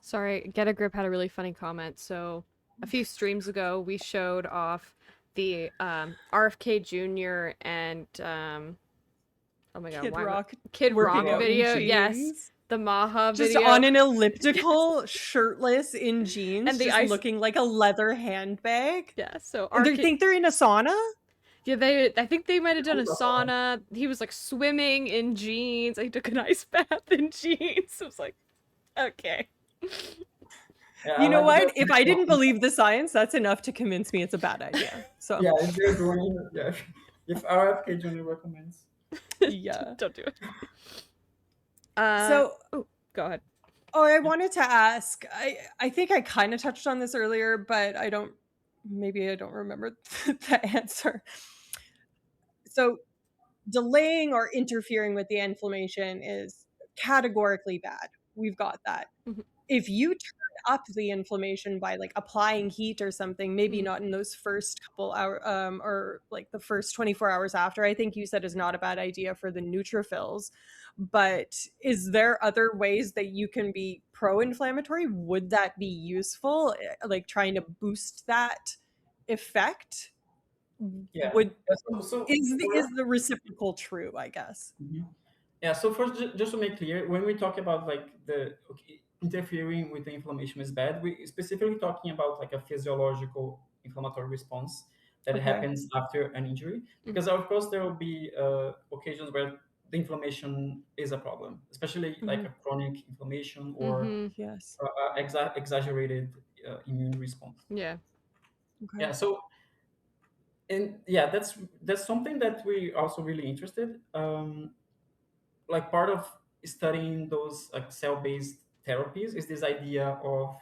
Sorry, Get a Grip had a really funny comment. So a few streams ago, we showed off the RFK Jr. and oh my god,
Kid
why am I...
Rock
Kid
working
Rock
out in
video? Yes,
jeans.
the Maha
Just
video.
on an elliptical, shirtless in jeans,
And the
just
ice-
looking like a leather handbag.
Yeah, so
They think they're in a sauna?
Yeah, I think they might have done a sauna. He was like swimming in jeans. He took an ice bath in jeans. I was like, okay.
Yeah,
You
I
know
like
what? If I didn't believe the science, that's enough to convince me it's a bad idea. So
yeah, if they're doing yeah, if RFK Jr. recommends.
yeah.
Don't do it.
So
go ahead.
Oh, I wanted to ask. I think I kind of touched on this earlier, but maybe I don't remember the answer. So delaying or interfering with the inflammation is categorically bad. We've got that.
Mhm.
If you turn up the inflammation by like applying heat or something, maybe
Mhm.
not in those first couple hours or like the first 24 hours after, I think you said is not a bad idea for the neutrophils. But is there other ways that you can be pro-inflammatory? Would that be useful? Like trying to boost that effect?
Yeah.
Would
So
is the reciprocal true, I guess?
yeah. So first, just to make clear, when we talk about like interfering with the inflammation is bad, we specifically talking about like a physiological inflammatory response that
Okay.
happens after an injury. Because of course there will be occasions where the inflammation is a problem, especially like a chronic inflammation or
Yes.
exaggerated immune response.
Yeah.
Okay.
Yeah. So and yeah, that's something that we also really interested. Like part of studying those like cell-based therapies is this idea of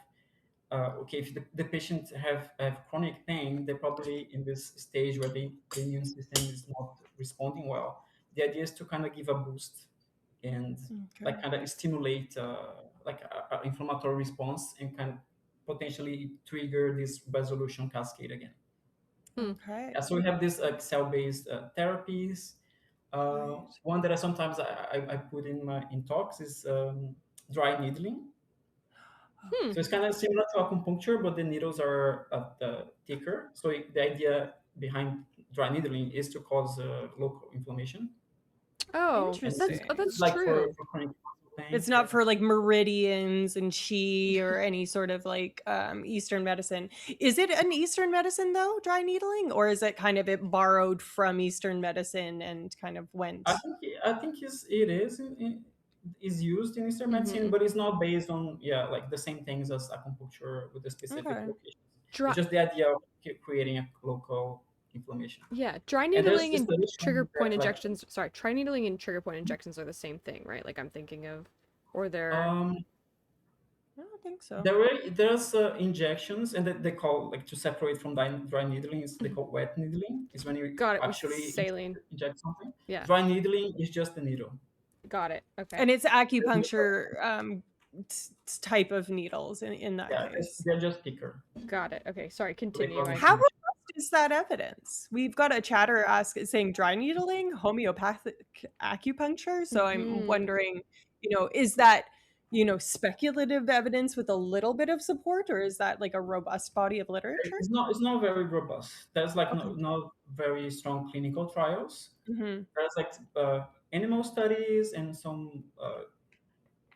okay, if the patient have chronic pain, they're probably in this stage where the immune system is not responding well. The idea is to kind of give a boost and like kind of stimulate like a inflammatory response and kind of potentially trigger this resolution cascade again.
Okay.
Yeah, so we have these cell-based therapies. One that I sometimes I put in talks is dry needling. So it's kind of similar to acupuncture, but the needles are thicker. So the idea behind dry needling is to cause local inflammation.
Oh,
Interesting.
that's
like
true.
for chronic muscle pain.
It's not for like meridians and chi or any sort of like Eastern medicine. Is it an Eastern medicine though, dry needling, or is it kind of it borrowed from Eastern medicine and kind of went?
I think it is used in Eastern medicine, but it's not based on like the same things as acupuncture with the specific locations. It's just the idea of creating a local inflammation.
Yeah, dry
And there's
needling and
studies
trigger
showing that,
point
like,
injections. Sorry, dry needling and trigger point injections are the same thing, right? Like I'm thinking of, or they're.
I don't think so.
There's injections, and they call like to separate from dry needling. They call wet needling. Is when you
Got it, with
actually
saline.
inject something.
Yeah.
Dry needling is just the needle.
Got it. Okay.
And it's acupuncture type of needles in that case.
They're just thicker.
Got it. Okay. Sorry. Continue.
How robust is that evidence? We've got a chatter saying dry needling, homeopathic acupuncture. So I'm wondering, is that speculative evidence with a little bit of support, or is that like a robust body of literature?
It's not very robust. There's like no very strong clinical trials. There's like animal studies and some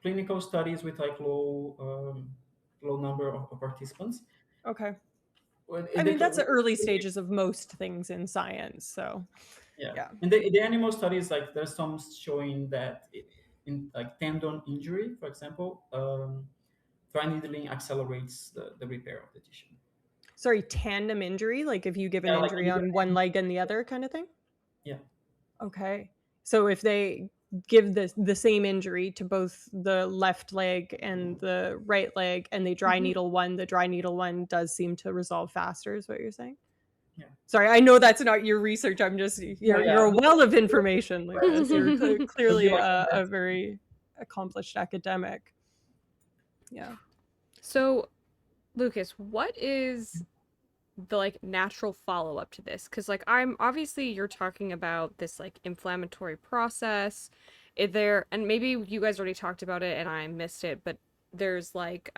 clinical studies with like low number of participants.
Okay. I mean, that's the early stages of most things in science. So
yeah. In the animal studies, like there's some showing that in like tendon injury, for example, dry needling accelerates the repair of the tissue.
Sorry, tandem injury, like if you give an injury on one leg and the other kind of thing?
Yeah.
Okay. So if they give the same injury to both the left leg and the right leg and they dry needle one, the dry needle one does seem to resolve faster, is what you're saying?
Yeah.
Sorry, I know that's not your research. I'm just you're a well of information like this. You're clearly a very accomplished academic. Yeah.
So, Lucas, what is the like natural follow-up to this, because like I'm obviously you're talking about this like inflammatory process. Is there, and maybe you guys already talked about it and I missed it, but there's like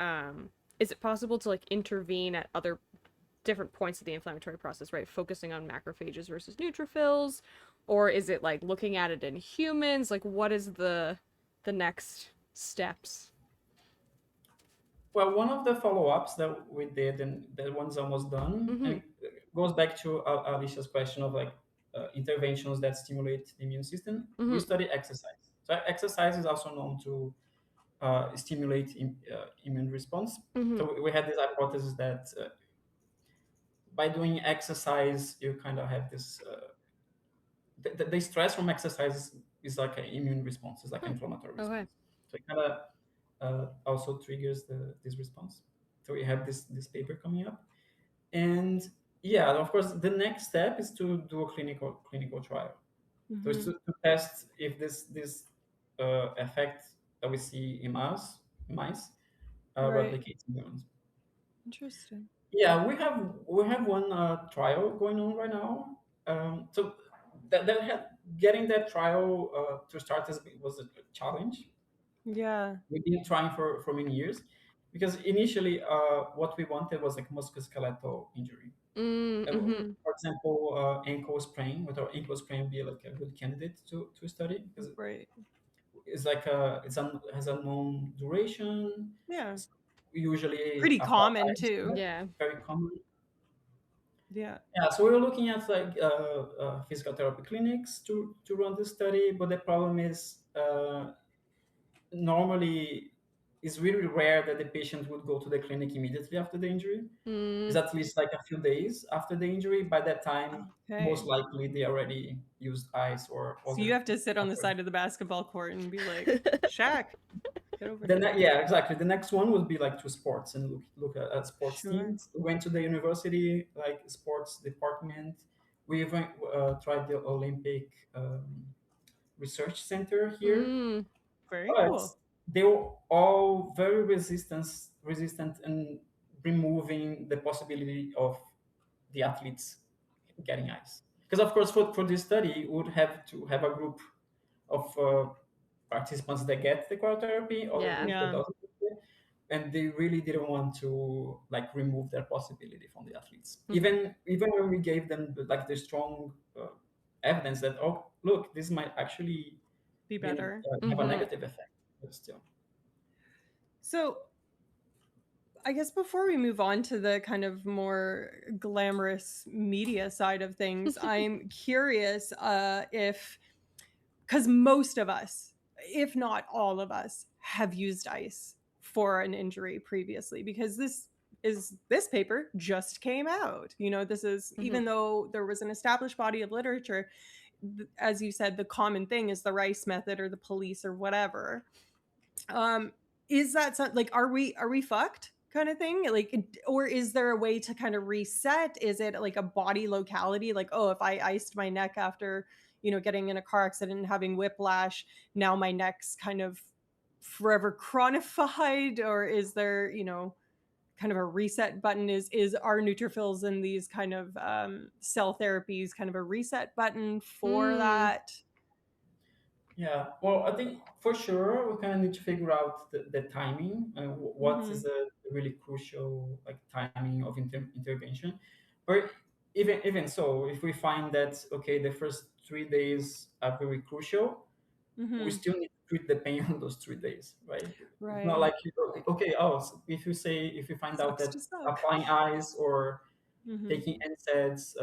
is it possible to like intervene at other different points of the inflammatory process, right? Focusing on macrophages versus neutrophils, or is it like looking at it in humans? Like what is the next steps?
Well, one of the follow-ups that we did, and that one's almost done, and
Mm-hmm.
it goes back to Alicia's question of like interventions that stimulate the immune system. We
Mm-hmm.
study exercise. So exercise is also known to stimulate immune response.
Mm-hmm.
So we had this hypothesis that by doing exercise, you kind of have this. The stress from exercise is like an immune response, it's like an inflammatory
Okay.
response. So it kind of also triggers this response. So we have this paper coming up, and yeah, of course, the next step is to do a clinical trial. So it's
Mm-hmm.
to test if this effect that we see in mice
Right.
replicates in humans.
Interesting.
Yeah, we have one trial going on right now. So that had, getting that trial to start was a challenge.
Yeah.
We've been trying for many years because initially what we wanted was like musculoskeletal injury.
Mm-hmm.
Mm-hmm.
For example, ankle sprain. With our ankle sprain would be like a good candidate to study because
Right.
it's like has a known duration.
Yeah.
It's usually
Pretty
after
common
ice,
too.
Yeah.
very common.
Yeah.
Yeah, so we were looking at like physical therapy clinics to run this study, but the problem is normally it's really rare that the patient would go to the clinic immediately after the injury. It's
Mm.
at least like a few days after the injury. By that time, most
Okay.
likely they already used ice or
So you
other.
have to sit on the side of the basketball court and be like, Shaq, get over here.
Yeah, exactly. The next one would be like to sports and look at sports
Sure.
teams. We went to the university like sports department. We even tried the Olympic research center here,
Mm.
Very
but
cool.
they were all very resistant and removing the possibility of the athletes getting ice. Because of course, for this study, we would have to have a group of participants that get the cryotherapy, other
Yeah.
group that
Yeah.
doesn't get it, and they really didn't want to like remove their possibility from the athletes.
Mm-hmm.
Even when we gave them like the strong evidence that, oh look, this might actually
Be
be
better.
have a
Mm-hmm.
negative effect, but still.
So I guess before we move on to the kind of more glamorous media side of things, I'm curious if, because most of us, if not all of us, have used ice for an injury previously, because this paper just came out. This is,
Mm-hmm.
even though there was an established body of literature, as you said, the common thing is the rice method or the police or whatever. um is that like, are we fucked kind of thing, like, or is there a way to kind of reset? Is it like a body locality, like, oh, if I iced my neck after getting in a car accident and having whiplash, now my neck's kind of forever chronified? Or is there kind of a reset button? Is our neutrophils and these kind of cell therapies kind of a reset button for
Mm.
that?
Yeah, well, I think for sure we kind of need to figure out the timing and what is
Mm-hmm.
the really crucial like timing of intervention. But even so, if we find that okay, the first 3 days are very crucial, we
Mm-hmm.
still need to treat the pain on those 3 days, right? It's not
Right.
like you go, okay, oh, so if you find out
Sucks
that
to suck.
applying ice or
Mm-hmm.
taking NSAIDs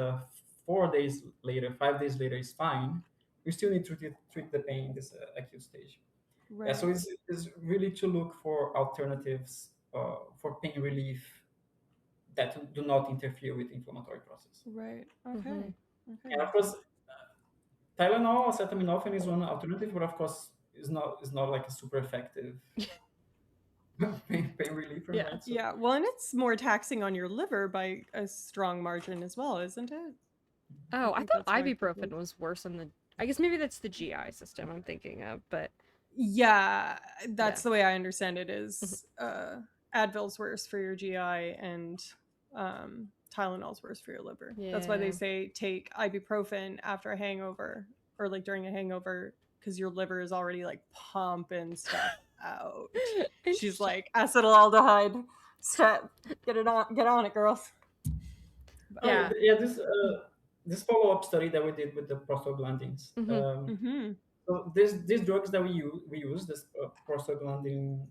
4 days later, 5 days later is fine. We still need to treat the pain in this acute stage. Yeah, so
Right.
it's really to look for alternatives for pain relief that do not interfere with the inflammatory process.
Right.
Mm-hmm.
Okay. Okay.
And of course, Tylenol, acetaminophen is one alternative, but of course, is not like a super effective pain reliever,
Yeah.
right? So
Yeah. Well, and it's more taxing on your liver by a strong margin as well, isn't it? I
Oh, I
think
thought
that's why people.
ibuprofen was worse than the. I guess maybe that's the GI system I'm thinking of, but
Yeah,
yeah.
that's the way I understand it.
Mhm.
Is Advil's worse for your GI, and Tylenol's worse for your liver. That's why they
Yeah.
say take ibuprofen after a hangover or like during a hangover because your liver is already like pumping stuff out. She's
Interesting.
like acetaldehyde. Step, get on it, girls.
Oh
Yeah.
yeah, this follow-up study that we did with the prostaglandins.
Mm-hmm.
Mm-hmm.
So these drugs that we use this prostaglandin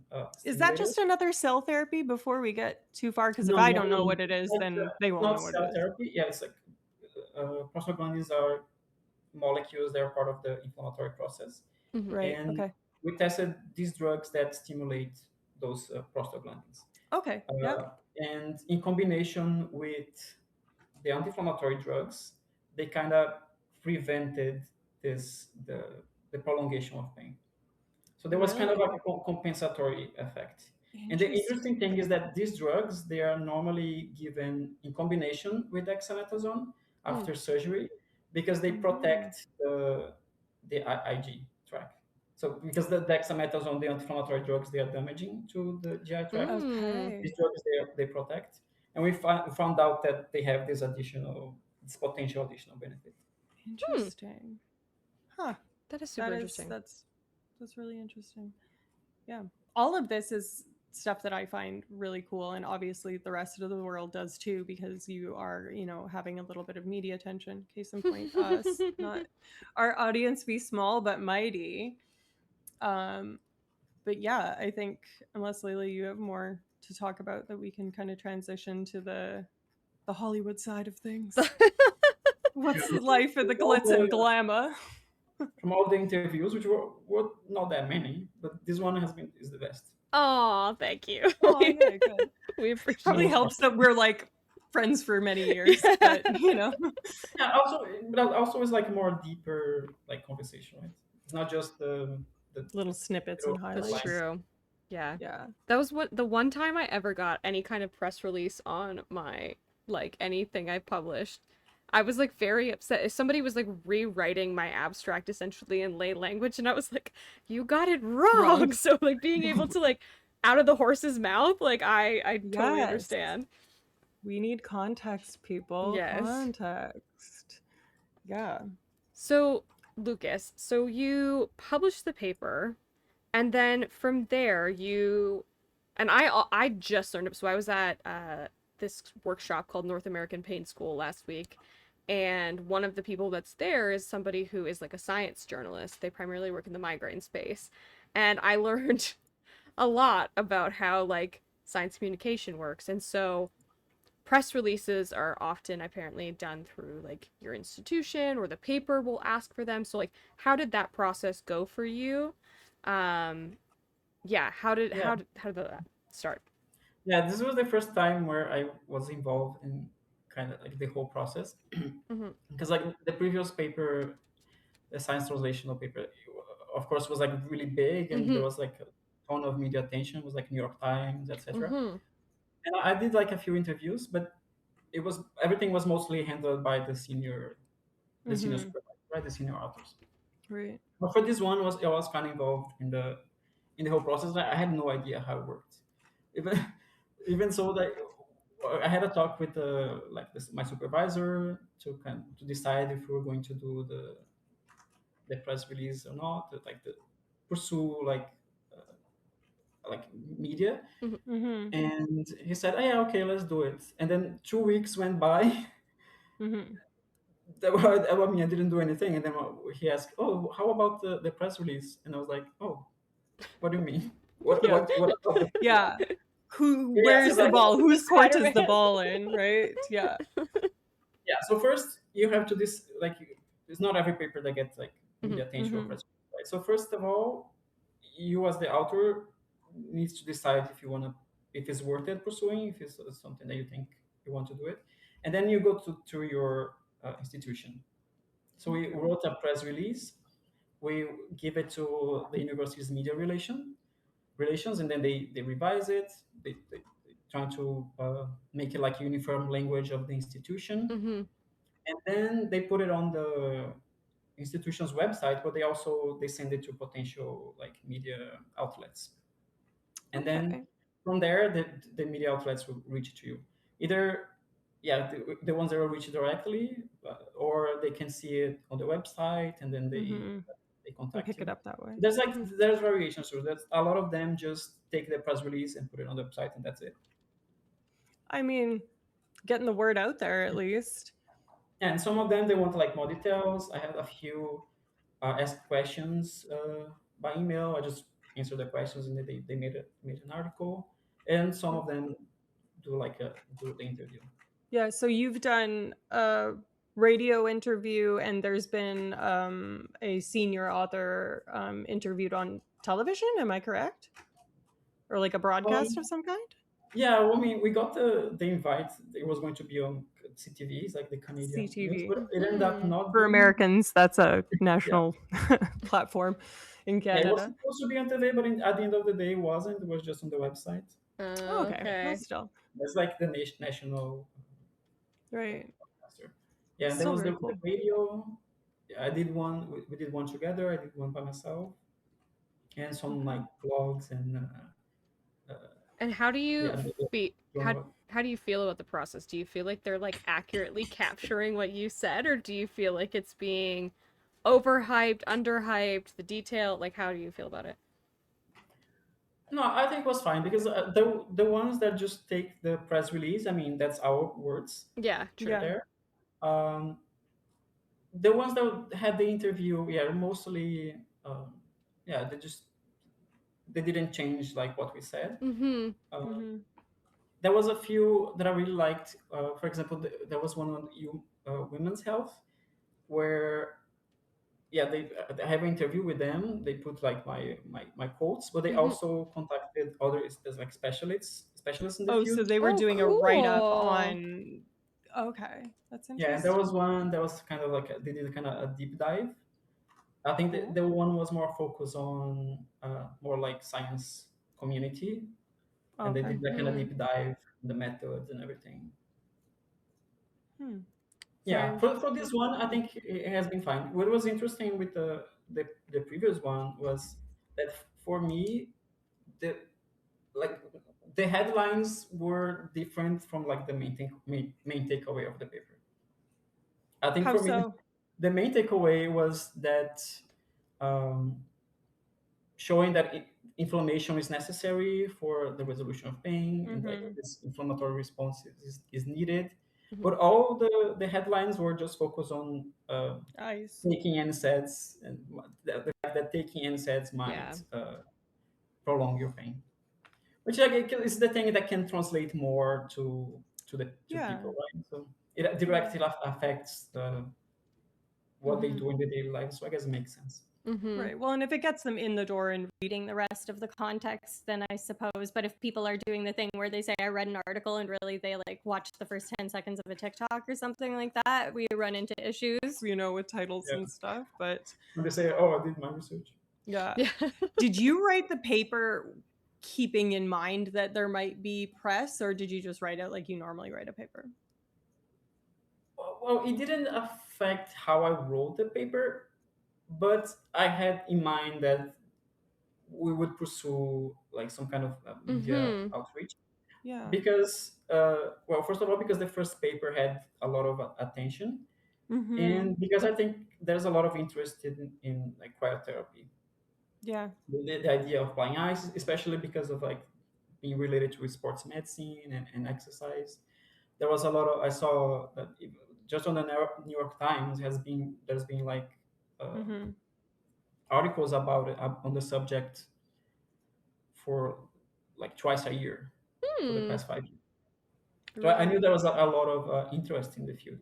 Is that
stimulators.
just another cell therapy before we get too far? Because if
No,
I
no,
don't
no,
know
no.
what it
It's
is,
like
then they
it's
won't
not
know what it
cell
is.
therapy. Yeah, it's like prostaglandins are molecules that are part of the inflammatory process,
Mm-hmm.
Right.
and
Okay.
we tested these drugs that stimulate those prostaglandins.
Okay. Yeah.
And in combination with the anti-inflammatory drugs, they kind of prevented this the prolongation of pain. So there was kind of like
Really
a compensatory effect. And the interesting thing is
interesting.
that these drugs, they are normally given in combination with dexamethasone
Mm.
after surgery because they
Mm-hmm.
protect the IG tract. So because the dexamethasone, the anti-inflammatory drugs, they are damaging to the GI tract.
Mm.
These
Okay.
drugs, they protect. And we found out that they have this potential additional benefit.
Hmm.
Interesting. Huh.
That is super
That is
interesting.
that's really interesting. Yeah. All of this is stuff that I find really cool and obviously the rest of the world does too because you are, having a little bit of media attention. Case in point, us, not our audience be small but mighty. Um but yeah, I think unless Layla you have more to talk about that we can kind of transition to the Hollywood side of things. What's the life of the
From all
glitz and
the
glamour?
from all the interviews, which were not that many, but this one is the best.
Oh, thank you.
Oh, yeah, good.
We
The
appreciate
Probably
most
that.
helps
fun.
that we're like friends for many years, but
Yeah, but also it's like more deeper like conversation, right? It's not just
little snippets and
little
That's
highlights.
lines.
true. Yeah.
Yeah.
That was the one time I ever got any kind of press release on my like anything I published. I was like very upset. Somebody was like rewriting my abstract essentially in lay language and I was like, "You got it wrong."
Wrong.
So like being able to like out of the horse's mouth, like I totally
Yes.
understand.
We need context, people.
Yes.
Context. Yeah.
So, Lucas, so you published the paper and then from there you and I just learned it. So I was at this workshop called North American Pain School last week, and one of the people that's there is somebody who is like a science journalist. They primarily work in the migraine space, and I learned a lot about how like science communication works. And so press releases are often apparently done through like your institution or the paper will ask for them. So like how did that process go for you? Um yeah,
Yeah,
how did that start?
yeah. This was the first time where I was involved in kind of like the whole process
Mhm.
because like the previous paper, the science translational paper, of course, was like really big and there
Mhm.
was like a ton of media attention. It was like New York Times, etc.
Mhm.
And I did like a few interviews, but everything was mostly handled by the senior
Mm-hmm.
supervisor, right? The senior authors.
Right.
But for this one, I was kind of involved in the whole process. I had no idea how it worked. Even even so, like I had a talk with my supervisor to decide if we were going to do the press release or not, pursue like media.
Mhm.
Mm-hmm.
And he said, "Oh, yeah, okay, let's do it." And then 2 weeks went by.
Mm-hmm.
I mean, I didn't do anything. And then he asked, "Oh, how about the press release?" And I was like, "Oh, what do you mean? What
Yeah.
what what about the press release?"
Yeah.
Yes,
Where's the
exactly.
ball? Whose court is the
Spider-Man.
ball in, right? Yeah.
Yeah. So first, you have to it's not every paper that gets like
Mhm.
media attention or
Mm-hmm.
press release, right? So first of all, you as the author needs to decide if it's worth it pursuing, if it's something that you think you want to do it, and then you go to your institution. So we
Okay.
wrote a press release. We give it to the university's media relations, and then they revise it. They try to make it like uniform language of the institution,
Mhm.
and then they put it on the institution's website, but they send it to potential like media outlets, and then
Okay.
from there the media outlets will reach to you. Either yeah, the ones that are reached directly, or they can see it on the website and then
Mm-hmm.
they
And
contact
pick it
you.
up that way.
There's like
Mm-hmm.
there's variations. So that's a lot of them just take the press release and put it on the website, and that's it.
I mean, getting the word out there at least.
And some of them they want like more details. I had a few asked questions by email. I just answered the questions and they made an article. And some of them do like do the interview.
Yeah, so you've done a radio interview, and there's been a senior author interviewed on television. Am I correct? Or like a broadcast of
Um,
some kind?
yeah, well, I mean, we got the invite. It was going to be on CTV, it's like the Canadian news,
CTV.
but it ended up
Hmm.
not
For
being.
Americans, that's a
Yeah,
national platform in
yeah, it was
Canada.
supposed to be on TV, but at the end of the day, it wasn't. It was just on the website.
Oh, okay. Well,
Okay.
still.
That's like the national
Right.
broadcaster. Yeah, and there
Still
was
very
the
cool.
radio. I did one. We did one together. I did one by myself, and some like
Okay.
blogs and uh,
And how do
yeah.
you feel
Don't know.
how do you feel about the process? Do you feel like they're like accurately capturing what you said, or do you feel like it's being overhyped, underhyped, the detail? Like, how do you feel about it?
No, I think it was fine because the ones that just take the press release, I mean, that's our words
Yeah, true.
Yeah.
there. Um, the ones that had the interview, yeah, mostly, um, yeah, they didn't change like what we said.
Mm-hmm.
Uh,
Mm-hmm.
there was a few that I really liked. For example, there was one on women's health where yeah they have an interview with them. They put like my quotes, but they
Mm-hmm.
also contacted others there's like specialists in the
Oh, so
field.
they were
Oh,
doing a write up
cool.
on. Okay, that's
Yeah, and there was
interesting.
one that was kind of like they did kind of a deep dive. I think
Cool.
the one was more focused on more like science community, and they
Okay.
did that kind of
Hmm.
deep dive in the methods and everything.
Hmm. Very
Yeah, for this
interesting.
one, I think it has been fine. What was interesting with the previous one was that for me, the like the headlines were different from like the main takeaway of the paper. I think
How
for me,
so?
the main takeaway was that um, showing that inflammation is necessary for the resolution of pain and like
Mm-hmm.
this inflammatory response is needed.
Hmm.
But all the headlines were just focused on
Ice.
taking NSAIDs and the fact that taking NSAIDs
Yeah.
might prolong your pain, which like is the thing that can translate more to
Yeah.
people, right? So it
Yeah.
directly affects what they
Mm-hmm.
do in their daily life. So I guess it makes sense.
Mm-hmm.
Right. Well, and if it gets them in the door and reading the rest of the context, then I suppose. But if people are doing the thing where they say, I read an article and really they like watch the first 10 seconds of a TikTok or something like that, we run into issues, with titles
Yeah.
and stuff. But
When they say, "Oh, I did my research."
yeah.
Yeah.
Did you write the paper keeping in mind that there might be press, or did you just write it like you normally write a paper?
Well, it didn't affect how I wrote the paper, but I had in mind that we would pursue like some kind of media
Mm-hmm.
outreach
Yeah.
because, well, first of all, because the first paper had a lot of attention,
Mm-hmm.
and because I think there's a lot of interest in like cryotherapy,
Yeah.
the idea of applying ice, especially because of like being related to sports medicine and exercise. There was a lot of I saw that just on the New York Times there's been like uh,
Mm-hmm.
articles about it on the subject for like twice a year for the
Hmm.
past 5 years. So I knew
Right.
there was a lot of interest in the field.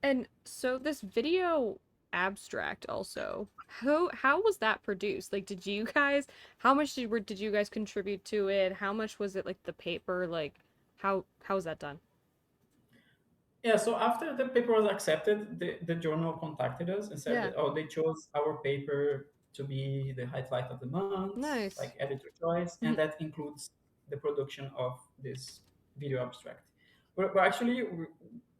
And so this video abstract also, how was that produced? Like, did you guys, how much did you guys contribute to it? How much was it like the paper? Like, how was that done?
Yeah, so after the paper was accepted, the journal contacted us and said
Yeah.
that, oh, they chose our paper to be the highlight of the month, like
Nice.
editor choice, and
Mhm.
that includes the production of this video abstract. But actually,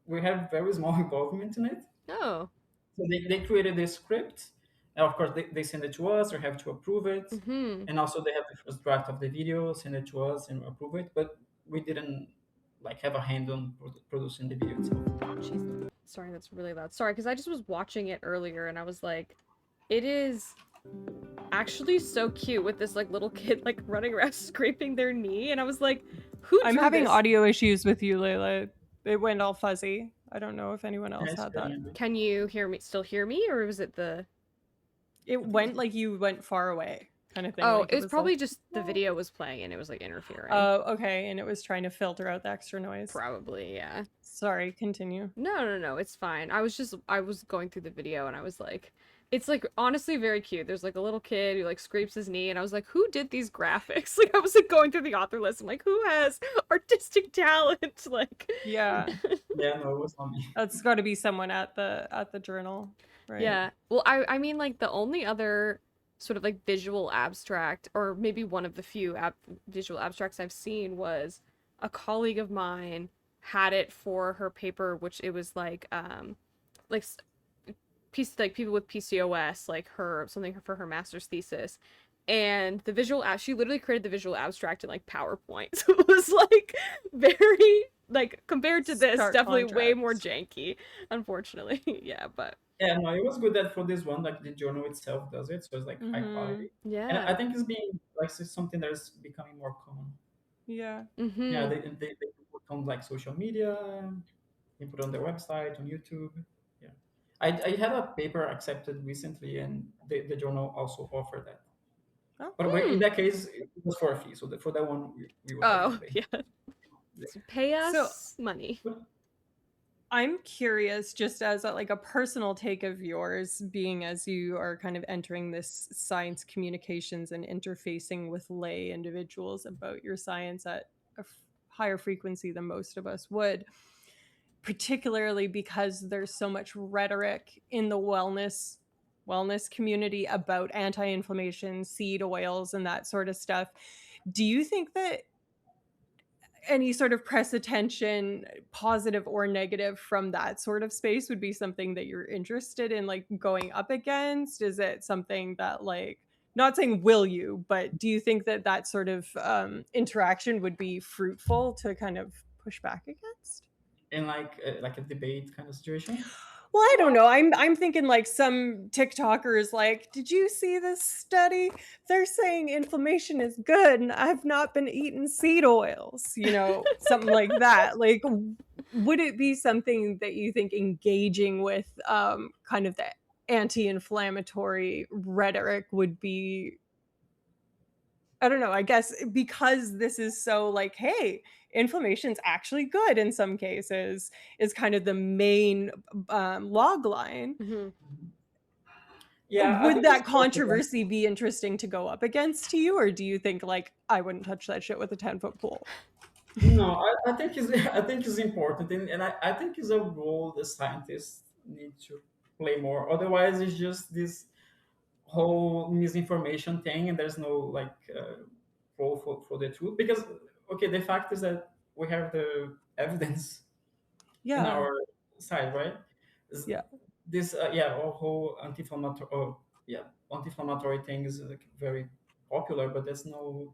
we have very small involvement in it.
Oh.
So they created this script, and of course, they send it to us or have to approve it.
Mm-hmm.
And also, they have the first draft of the video, send it to us, and approve it. But we didn't. like have a hand on producing the video itself.
Jeez. Sorry, that's really loud. Sorry, because I just was watching it earlier and I was like, it is actually so cute with this like little kid like running around scraping their knee, and I was like, who
I'm
drew
having
this?
audio issues with you, Layla. It went all fuzzy. I don't know if anyone
Yeah,
else
it's
had that.
pretty-
Can you still hear me, or was it the
It went like you went far away, kind of thing.
Oh,
Like
it
it
was
was like,
probably just the video was playing and it was like interfering.
oh, okay, and it was trying to filter out the extra noise.
Probably, yeah.
Sorry, continue.
No, it's fine. I was going through the video and I was like, it's like honestly very cute. There's like a little kid who like scrapes his knee and I was like, who did these graphics? Like I was like going through the author list. I'm like, who has artistic talent? Like
Yeah,
Yeah, no, it was not me.
that's got to be someone at the journal, right?
Yeah. Well, I mean like the only other sort of like visual abstract, or maybe one of the few visual abstracts I've seen, was a colleague of mine had it for her paper, which it was like piece like people with PCOS, like her something for her master's thesis. And the she literally created the visual abstract in like PowerPoint. So it was like very like compared to this,
Stark
definitely way more
contrast.
janky, unfortunately. Yeah, but
Yeah, no, it was good that for this one, like the journal itself does it, so it's like high
Mm-hmm.
quality, and I
yeah.
think it's being like something that is becoming more common.
Yeah.
Yeah,
Mm-hmm.
they put on like social media, they put on their website, on YouTube. Yeah, I had a paper accepted recently, and the journal also offered that.
Oh.
But in that case, it was for a fee, so for that one we were happy to
Oh,
pay.
yeah. So pay
So
us money.
I'm curious, just as like a personal take of yours, being as you are kind of entering this science communications and interfacing with lay individuals about your science at a higher frequency than most of us would, particularly because there's so much rhetoric in the wellness community about anti-inflammation, seed oils, and that sort of stuff. Do you think that any sort of press attention, positive or negative, from that sort of space would be something that you're interested in like going up against? Is it something that, like, not saying will you, but do you think that that sort of interaction would be fruitful to kind of push back against?
In like a debate kind of situation.
Well, I don't know. I'm thinking like some TikTokers like, did you see this study? They're saying inflammation is good and I've not been eating seed oils, something like that. Like, would it be something that you think engaging with kind of the anti-inflammatory rhetoric would be, I don't know, I guess because this is so like, hey, inflammation's actually good in some cases, is kind of the main log line.
Mm-hmm.
Yeah, I
Would
think it's
that
both of them.
controversy be interesting to go up against to you, or do you think like I wouldn't touch that shit with a 10-foot pole?
No, I think it's I think it's important, and I think it's a role the scientists need to play more. Otherwise, it's just this whole misinformation thing, and there's no like role for the truth. Because okay, the fact is that we have the evidence in
Yeah,
our side, right? Is-
yeah,
This yeah, whole anti-inflammatory, yeah, anti-inflammatory thing is like very popular, but there's no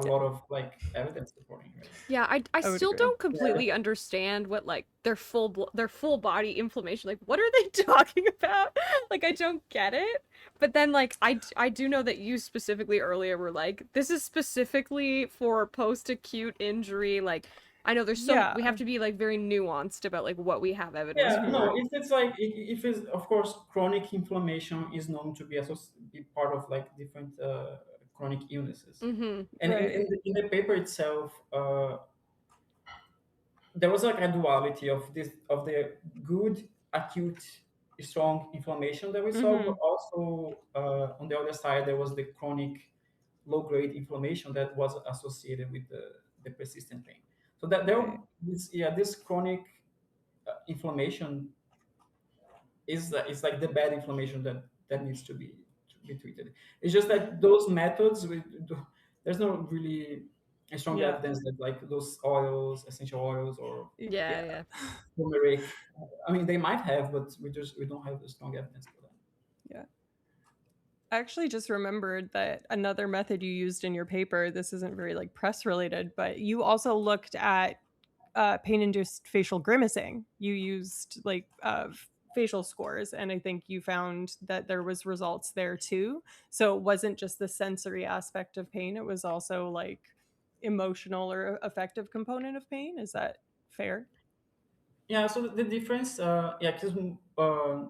a
yeah.
lot of like evidence supporting, right?
Yeah, I
I would
still
agree.
don't completely understand what like their full body inflammation. Like, what are they talking about? Like, I don't get it. But then, like, I do know that you specifically earlier were like, this is specifically for post-acute injury. Like, I know there's some we have
Yeah,
to be like very nuanced about like what we have evidence
Yeah, no,
for.
if it's like if it's of course chronic inflammation is known to be be part of like different chronic illnesses,
Mm-hmm.
and
right.
in the paper itself, there was like a duality of this of the good acute strong inflammation that we saw, but
Mm-hmm.
also on the other side there was the chronic low grade inflammation that was associated with the persistent pain. So that there
Right.
this chronic inflammation is like the bad inflammation that needs to be treated. It's just that those methods there's no really strong
Yeah.
evidence that like those oils, essential oils, or
Yeah,
Yeah.
yeah.
turmeric. I mean, they might have, but we don't have the strong evidence for that.
Yeah. I actually just remembered that another method you used in your paper, this isn't very like press related, but you also looked at pain-induced facial grimacing. You used like facial scores, and I think you found that there was results there too. So it wasn't just the sensory aspect of pain; it was also like emotional or affective component of pain. Is that fair?
Yeah, so the difference, yeah, because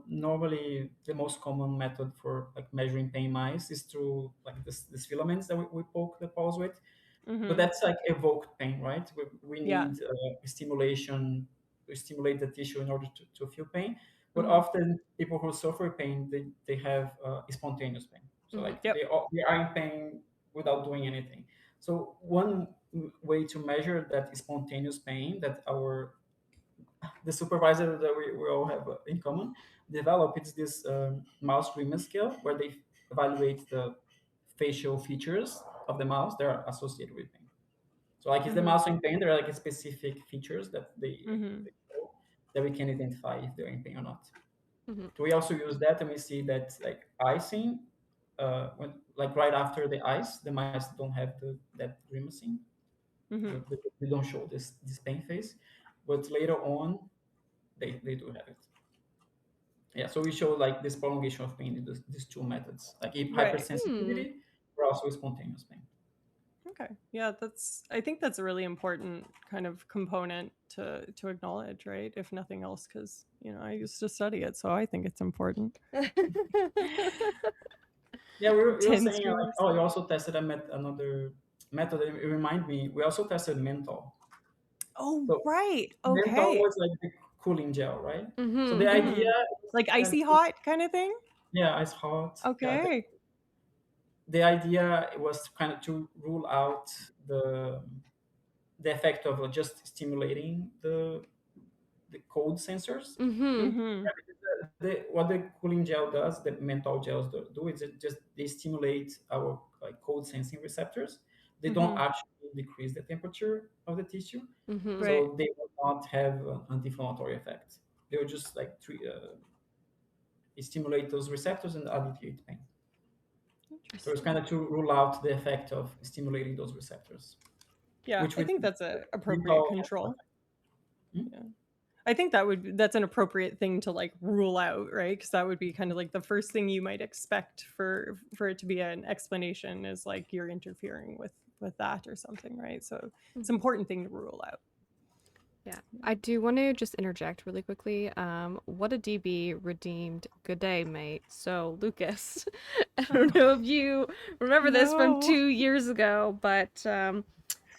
normally the most common method for like measuring pain mice is through like this filaments that we poke the paws with, but
Mm-hmm.
that's like evoked pain, right? We
Yeah.
need stimulation to stimulate the tissue in order to feel pain. But
Mm-hmm.
often people who suffer pain, they have spontaneous pain. So
Mm-hmm.
like
Yep.
they are in pain without doing anything. So one way to measure that spontaneous pain that our the supervisor that we all have in common developed it's this mouse Riemann scale where they evaluate the facial features of the mouse that are associated with pain. So like if the
Mm-hmm.
mouse are in pain, there are like specific features that
Mm-hmm.
they show that we can identify if they're in pain or not.
Mm-hmm.
So we also use that and we see that like icing, when like right after the ice, the mice don't have that grimacing.
Mm-hmm.
They don't show this pain face, but later on they do have it. Yeah, so we show like this prolongation of pain in these two methods, like
Right.
Hmm.
hypersensitivity, but also spontaneous pain.
Okay. Yeah, that's I think that's a really important kind of component to acknowledge, right? If nothing else, because I used to study it, so I think it's important.
Yeah, we were
10
saying like,
students.
oh, you also tested another method. It remind me, we also tested menthol.
Oh,
So
right.
menthol
Okay.
was like the cooling gel, right? So the
Mm-hmm.
idea
Mm-hmm.
is
Like
kind of
icy hot kind of thing?
yeah, it's hot. Yeah,
Okay.
the idea was kind of to rule out the the effect of just stimulating the cold sensors.
Mm-hmm.
Mm-hmm.
What the cooling gel does, the menthol gels do is it just they stimulate our like cold sensing receptors. They don't
Mm-hmm.
actually decrease the temperature of the tissue,
Mm-hmm.
Right.
so they will not have an anti-inflammatory effect. They will just like stimulate those receptors and alleviate pain. So it's kind
Interesting.
of to rule out the effect of stimulating those receptors,
Yeah,
which
I
with
think that's a appropriate
menthol.
control.
Hmm?
Yeah. I think that's an appropriate thing to like rule out, right? Because that would be kind of like the first thing you might expect for it to be an explanation is like you're interfering with that or something, right? So it's an important thing to rule out.
Yeah, I do want to just interject really quickly. What a DB redeemed. Good day, mate. So, Lucas, I don't know if you remember this from
No.
2 years ago, but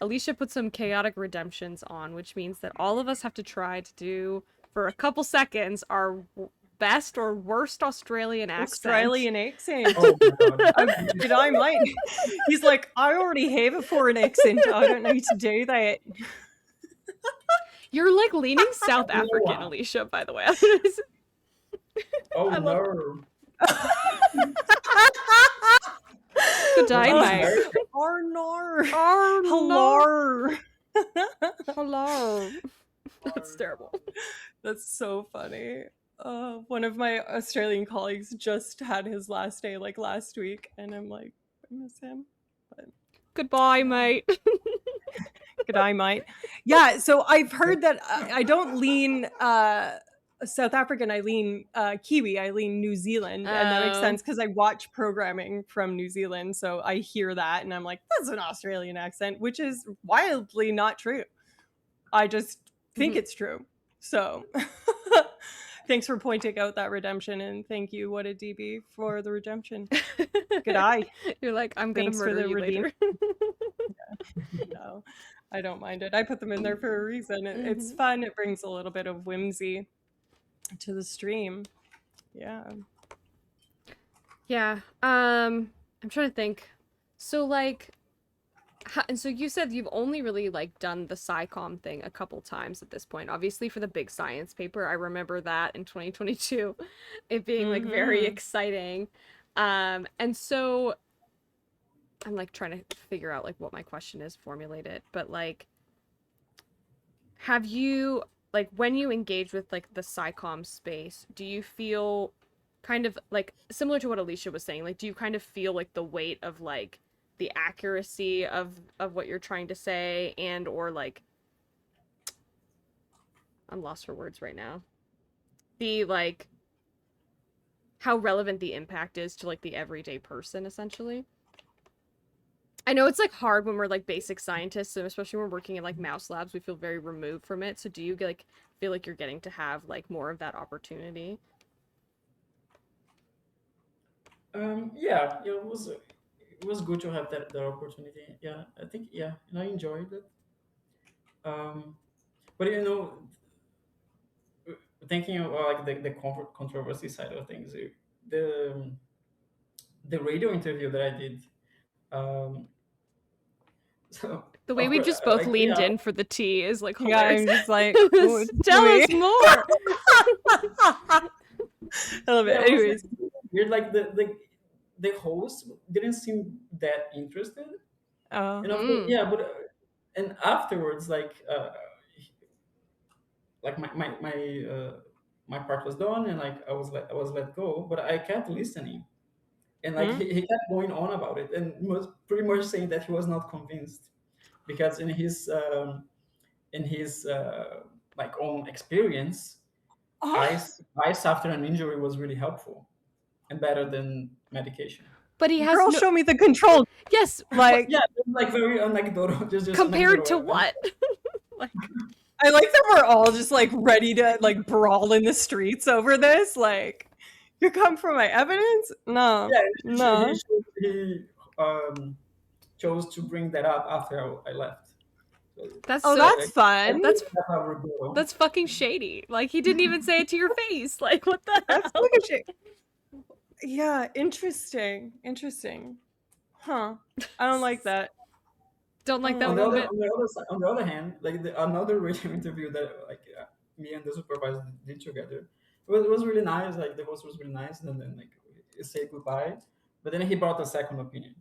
Alicia put some chaotic redemptions on, which means that all of us have to try to do for a couple seconds our best or worst Australian accent.
Australian accent.
Oh my god!
I Did I might. He's like, I already have a foreign accent. I don't need to do that.
You're like leaning South African,
No.
Alicia, by the way.
Oh
I love
no!
good
You're
day,
not
mate.
American.
Arnar.
Oh no.
Hello.
Hello. That's terrible.
That's so funny. One of my Australian colleagues just had his last day like last week, and I'm like, I miss him. But
Goodbye,
yeah,
mate.
good eye, mate. Yeah, so I've heard that I don't lean South African. I lean Kiwi. I lean New Zealand, and that makes
Oh.
sense because I watch programming from New Zealand, so I hear that, and I'm like, that's an Australian accent, which is wildly not true. I just think
Mhm.
it's true. So thanks for pointing out that redemption, and thank you, What a DB, for the redemption. Good eye.
You're like, I'm gonna
Thanks for
murder
the
you
redeem.
later.
No, I don't mind it. I put them in there for a reason. It's
Mhm.
fun. It brings a little bit of whimsy to the stream. Yeah.
Yeah. I'm trying to think. So like, and so you said you've only really like done the SciComm thing a couple times at this point. Obviously for the big science paper, I remember that in 2022, it being like very
Mm-hmm.
exciting. And so I'm like trying to figure out like what my question is, formulate it, but like, have you like when you engage with like the SciComm space, do you feel kind of like similar to what Alicia was saying, like do you kind of feel like the weight of like the accuracy of what you're trying to say, and or like I'm lost for words right now. The like how relevant the impact is to like the everyday person essentially. I know it's like hard when we're like basic scientists, and especially when we're working in like mouse labs, we feel very removed from it. So do you like feel like you're getting to have like more of that opportunity?
Yeah, it was good to have that opportunity. Yeah, I think, yeah, and I enjoyed it. Um, but thinking of like the controversy side of things, the the radio interview that I did. Um, so
The way
of
we
course,
just both
like,
leaned
yeah,
in for the tea is like
Yeah,
hilarious.
I'm just like, oh,
Tell
me.
us more.
I love it.
yeah, it was
Anyways,
weird. Like the host didn't seem that interested, and of course,
Mm.
yeah, but and afterwards, like my part was done, and like I was let go, but I kept listening, and like
hmm?
he kept going on about it, and was pretty much saying that he was not convinced because in his like own experience,
Oh,
ice after an injury was really helpful and better than medication.
But he has
girl,
no.
show me the control.
Yes, but
Like,
Yeah, like very anecdotal, just
compared to
anecdotal evidence.
what? Like,
I like that we're all just like ready to like brawl in the streets over this. Like, you come for my evidence? No,
Yeah,
no.
he um, chose to bring that up after I left. So
that's
Oh,
so.
I,
that's fun.
That's
that's our rebuttal.
that's fucking shady. Like he didn't even say it to your face. Like what the
That's
hell?
like a shit. Yeah, interesting. Interesting. Huh. I don't like that.
Don't
I
like
don't
that
On
like
the
one
other
bit.
that.
on the other side, on the other hand, like another radio interview that like me and the supervisor did together, it was really nice. Like the host was really nice, and then like he said goodbye, but then he brought a second opinion.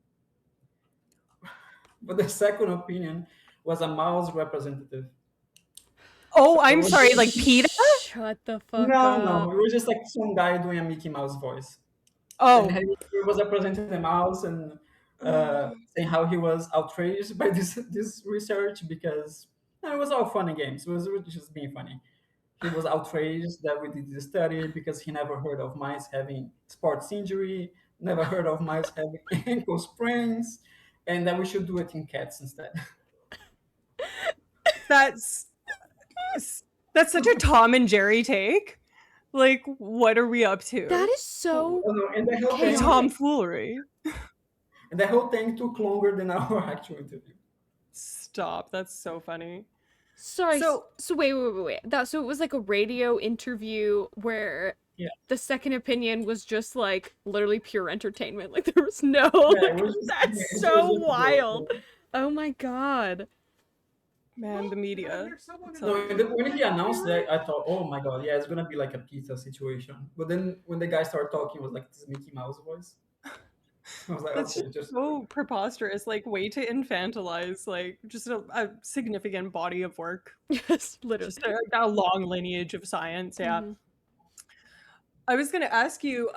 But the second opinion was a mouse representative.
Oh,
So it
I'm
was
sorry. Like PETA?
Shut the fuck
no,
up.
it was just like some guy doing a Mickey Mouse voice, and
Oh.
he was representing the mouse and saying how he was outraged by this research because no, it was all funny games. It was just being funny. He was outraged that we did this study because he never heard of mice having sports injury, never heard of mice having ankle sprains, and that we should do it in cats instead.
That's that's such a Tom and Jerry take. Like, what are we up
That
to?
is so
Oh, no,
The
chaotic.
tomfoolery.
and the whole thing took longer than our actual interview.
Stop. That's so funny.
Sorry.
So,
So wait. That so it was like a radio interview where
Yeah,
the second opinion was just like literally pure entertainment. Like there was no
yeah,
like that's
it was
so
just
wild. Oh my god.
man, the media. I'm
no.
telling
And
you.
then when he announced that, I thought, oh my god, yeah, it's gonna be like a pizza situation. But then when the guy started talking, it was like this Mickey Mouse voice. I was like,
That's just
okay, just
so preposterous. Like, way to infantilize, like, just a significant body of work.
Yes, literally.
Just a long lineage of science. Yeah.
Mhm.
I was going to ask you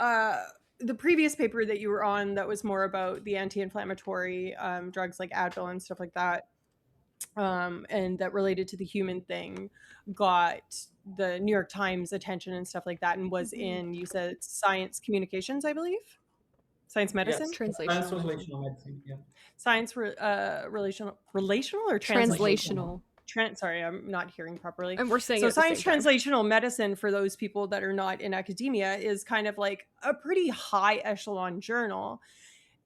the previous paper that you were on that was more about the anti inflammatory drugs like Advil and stuff like that, and that related to the human thing, got the New York Times attention and stuff like that, and was
Mhm.
in, you said, Science Communications, I believe? Science Medicine?
yes, science
Translational medicine.
translational medicine. Yeah,
Science relational or translational?
Translational.
Sorry, I'm not hearing properly.
And we're saying it
So
at the
science
same time.
translational medicine, for those people that are not in academia, is kind of like a pretty high echelon journal.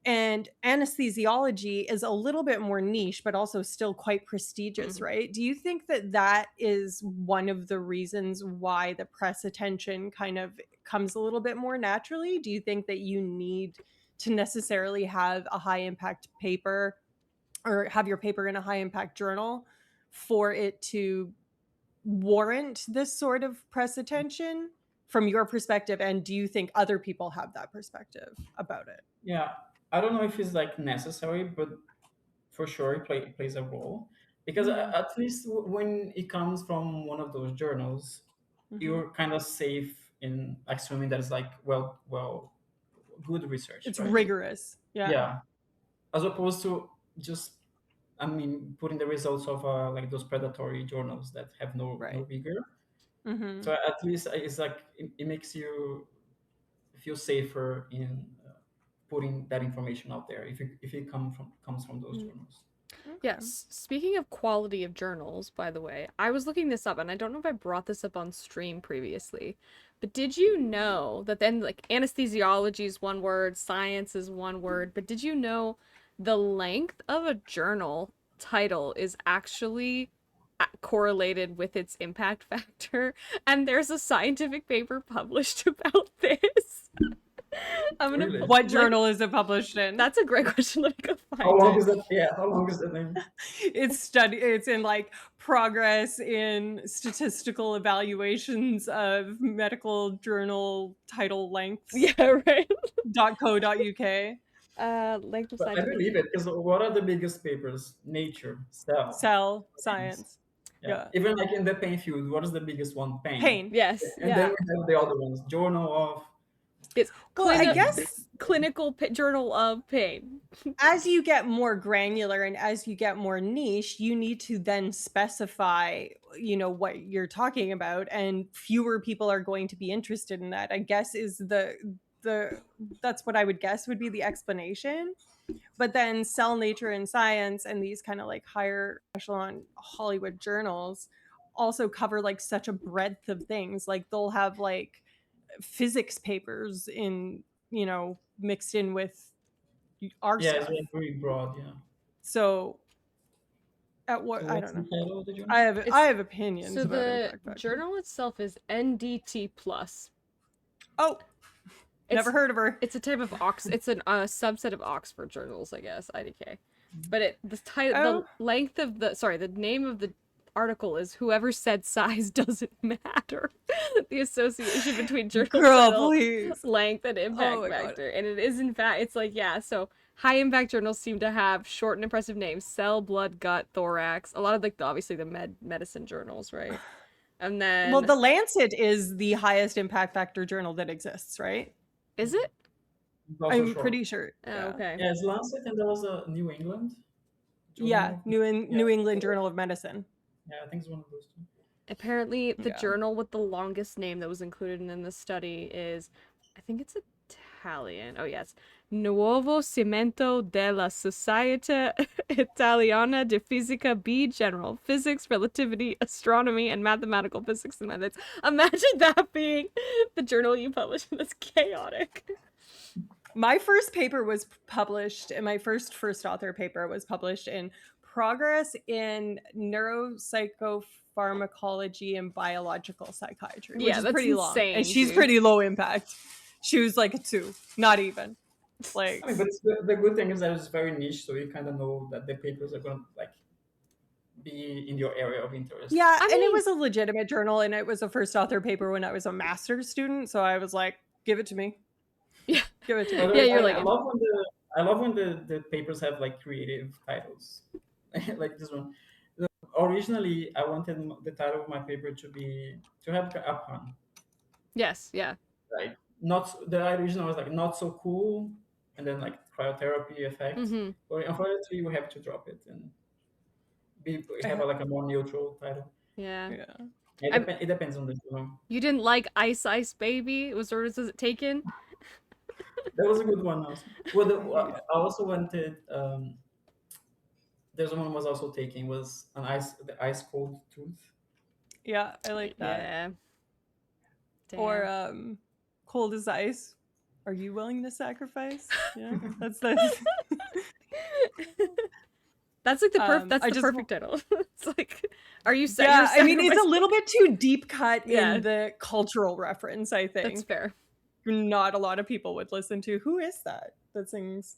And anesthesiology is a little bit more niche, but also still quite prestigious,
Mhm.
right? Do you think that that is one of the reasons why the press attention kind of comes a little bit more naturally? Do you think that you need to necessarily have a high impact paper or have your paper in a high impact journal for it to warrant this sort of press attention from your perspective? And do you think other people have that perspective about it?
yeah. I don't know if it's like necessary, but for sure it plays a role because
Mm-hmm.
at least when it comes from one of those journals,
Mm-hmm.
you're kind of safe in assuming that it's like good research,
It's
right?
rigorous.
Yeah, as opposed to just, I mean, putting the results of like those predatory journals that have no
Right.
rigor.
Mm-hmm.
So at least it's like it makes you feel safer in putting that information out there if it comes from those journals.
Yes. Speaking of quality of journals, by the way, I was looking this up and I don't know if I brought this up on stream previously, but did you know that then like anesthesiology is one word, science is one word, but did you know the length of a journal title is actually correlated with its impact factor? And there's a scientific paper published about this. I'm gonna
Really?
What
like
journal is it published in?
that's a great question. Let me go
How
find
long
it.
is that? Yeah, how long is that name?
It's in like progress in statistical evaluations of medical journal title lengths.
Yeah, right.
.co.uk.
Length of
But I
scientific.
believe it, because what are the biggest papers? Nature, Cell,
Cell
Science.
science.
Yeah.
Yeah.
Even like in the pain field, what is the biggest one? Pain.
Pain.
Yes,
And then
yeah.
we have the other ones. Journal of.
It's
Well, I guess
clinical journal of pain.
as you get more granular and as you get more niche, you need to then specify, what you're talking about, and fewer people are going to be interested in that. I guess is the that's what I would guess would be the explanation. But then Cell, Nature, and Science and these kind of like higher echelon Hollywood journals also cover like such a breadth of things. Like they'll have like physics papers in, mixed in with our
Yeah, it's
stuff.
like very broad. Yeah.
So at
So
what, I
what's
don't
the
know.
title of the journal?
I have opinions
So
about
the
impact factor.
journal itself is NDT plus.
Oh, never heard of her.
It's a type of it's a subset of Oxford journals, I guess, IDK. But the length of the name of the article is "Whoever said size doesn't matter." The association between journal title,
please.
length, and impact
my
factor, and it is in fact. It's like so. High impact journals seem to have short and impressive names: Cell, Blood, Gut, Thorax. A lot of obviously the medicine journals, right? And then
Well, the Lancet is the highest impact factor journal that exists, right?
is it?
It's also
I'm
short.
pretty sure.
Oh,
Yeah.
okay.
Yeah, it's Lancet, and there was a New England.
Yeah, New England Journal of Medicine.
Yeah, I think it's one of those two.
Apparently, the
Yeah.
journal with the longest name that was included in the study is, I think it's Italian. Oh, yes. Nuovo Cimento della Società Italiana di Fisica B General. Physics, relativity, astronomy, and mathematical physics and methods. Imagine that being the journal you publish. That's chaotic.
My first paper was published, and my first author paper was published in Progress in Neuropsychopharmacology and Biological Psychiatry, which is pretty long. And she's pretty low impact. She was like a 2, not even. Like,
I mean, but the good thing is that it's very niche, so you kind of know that the papers are going to be in your area of interest.
Yeah, and it was a legitimate journal, and it was a first author paper when I was a master's student, so I was like, give it to me.
Yeah.
Give it to me.
Yeah, you're like,
I love when the papers have like creative titles. Like this one. Originally, I wanted the title of my paper to have a pun.
Yes, yeah.
Like the original was like not so cool, and then like cryotherapy effect.
Mm-hmm.
But unfortunately, we have to drop it and have a more neutral title.
Yeah.
It depends on the journal.
You didn't like Ice Ice Baby? Was it taken?
That was a good one also. Well, I also wanted. There's one was also taken was the ice cold truth.
Yeah, I like that.
Yeah. Damn.
Or cold as ice. Are you willing to sacrifice? Yeah, that's
That's like the perfect title. It's like, are you?
Yeah, I mean, it's a little bit too deep cut in the cultural reference. I think
that's fair.
Not a lot of people would listen to. Who is that sings?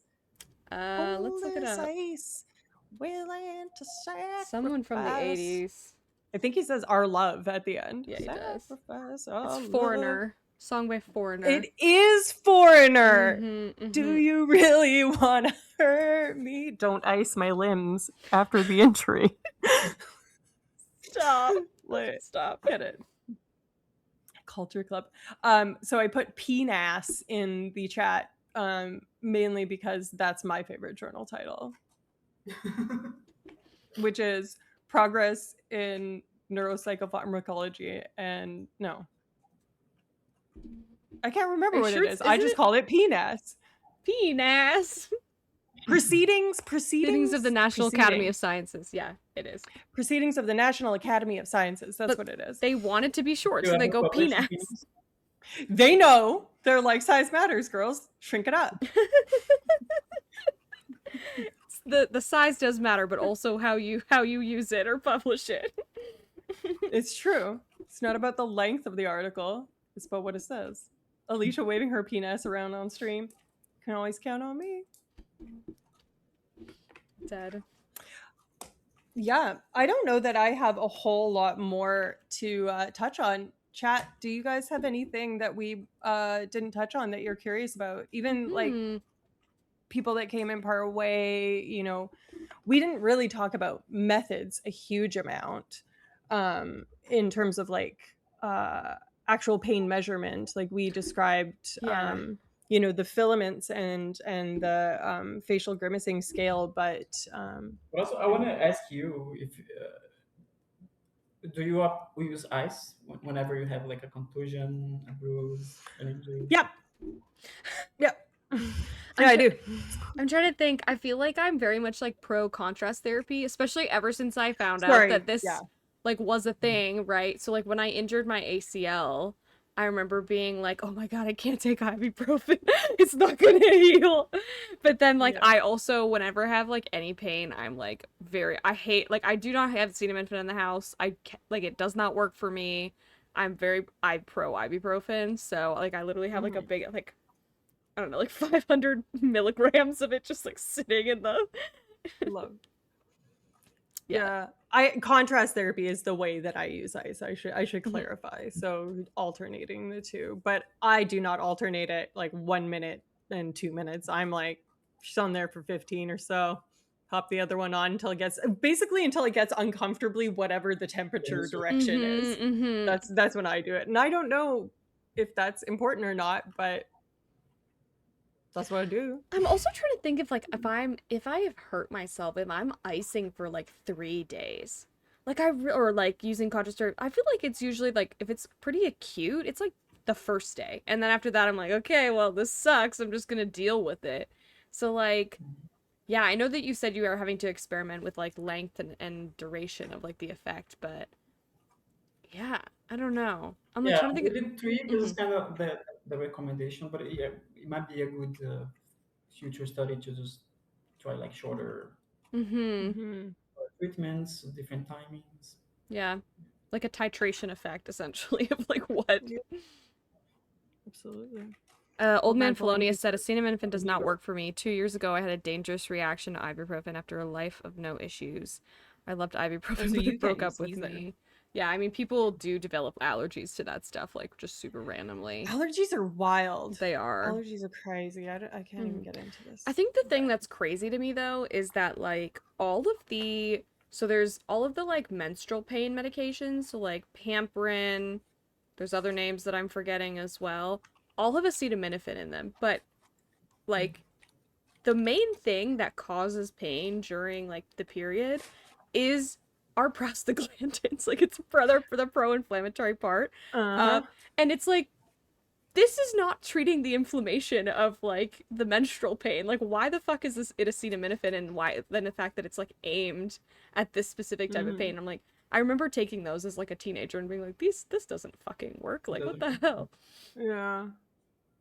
Let's look it up.
Ice, willing to sacrifice.
Someone from the 80s.
I think he says "Our Love" at the end.
Yeah, he does.
It's
Foreigner. Song by Foreigner.
It is Foreigner.
Mm-hmm.
Do you really want to hurt me? Don't ice my limbs after the injury.
Stop.
Stop.
Get it.
culture club. So I put PNAS in the chat, mainly because that's my favorite journal title, which is Progress in Neuropsychopharmacology. And no, I can't remember
Are you
what
sure
it is. I
isn't
just
it
call it PNAS.
PNAS?
Proceedings
Proceedings of the National Academy of
Proceedings.
Sciences. Yeah, it is.
Proceedings of the National Academy of Sciences. That's
But
what it is.
they want it to be short,
You
so they
ever
go
publish in
PNAS.
Phoenix?
They know their like size matters, girls. Shrink it up.
The size does matter, but also how you use it or publish it.
It's true. It's not about the length of the article. It's about what it says. Alicia waving her penis around on stream. Can always count on me.
Dead.
Yeah, I don't know that I have a whole lot more to touch on. Chat, do you guys have anything that we didn't touch on that you're curious about? Even like people that came in part way, you know, we didn't really talk about methods a huge amount in terms of like actual pain measurement. Like we described
Yeah.
you know, the filaments and the facial grimacing scale, but
But also, I want to ask you if do you use ice whenever you have like a contusion, a bruise, an injury?
yep. Yep. Yeah, I do.
I'm trying to think. I feel like I'm very much like pro contrast therapy, especially ever since I found out
Sorry.
that this
Yeah.
like was a thing, right? So like when I injured my ACL, I remember being like, "Oh my god, I can't take ibuprofen. It's not going to heal." But then like
Yeah.
I also whenever I have like any pain, I'm like I hate like I do not have acetaminophen in the house. Like it does not work for me. I'm pro ibuprofen, so like I literally have like a big like I don't know, like 500 milligrams of it just like sitting in the.
Love. Yeah. I contrast therapy is the way that I use ice. I should clarify. So alternating the two, but I do not alternate it like 1 minute and 2 minutes. I'm like she's on there for 15 or so. Pop the other one on until it gets uncomfortably whatever the temperature direction is. That's when I do it. And I don't know if that's important or not, but that's what I do.
I'm also trying to think if like if I have hurt myself and I'm icing for like 3 days, like or like using contrast therapy, I feel like it's usually like if it's pretty acute, it's like the first day, and then after that I'm like, okay, well this sucks. I'm just gonna deal with it. So like, yeah, I know that you said you are having to experiment with like length and duration of like the effect, but yeah, I don't know. I'm like
Yeah,
trying to think.
within 3 weeks is kind of the recommendation, but yeah, it might be a good future study to just try like shorter treatments, different timings.
Yeah, like a titration effect essentially of like what.
Yeah. Absolutely.
Old Man
Felonious
Felonious said acetaminophen does not work for me. 2 years ago, I had a dangerous reaction to ibuprofen after a life of no issues. I loved ibuprofen, but it broke up with me. Yeah, I mean, people do develop allergies to that stuff, like just super randomly.
Allergies are wild.
They are.
Allergies are crazy. I can't even get into this.
I think the thing that's crazy to me though is that like there's all of the like menstrual pain medications, so like Pamprin, there's other names that I'm forgetting as well. All have acetaminophen in them, but like the main thing that causes pain during like the period is our prostaglandins. Like it's for the pro-inflammatory part. And it's like this is not treating the inflammation of like the menstrual pain. Like why the fuck is this it acetaminophen, and why then the fact that it's like aimed at this specific type of pain. I'm like, I remember taking those as like a teenager and being like, this doesn't fucking work. Like what the hell?
Yeah.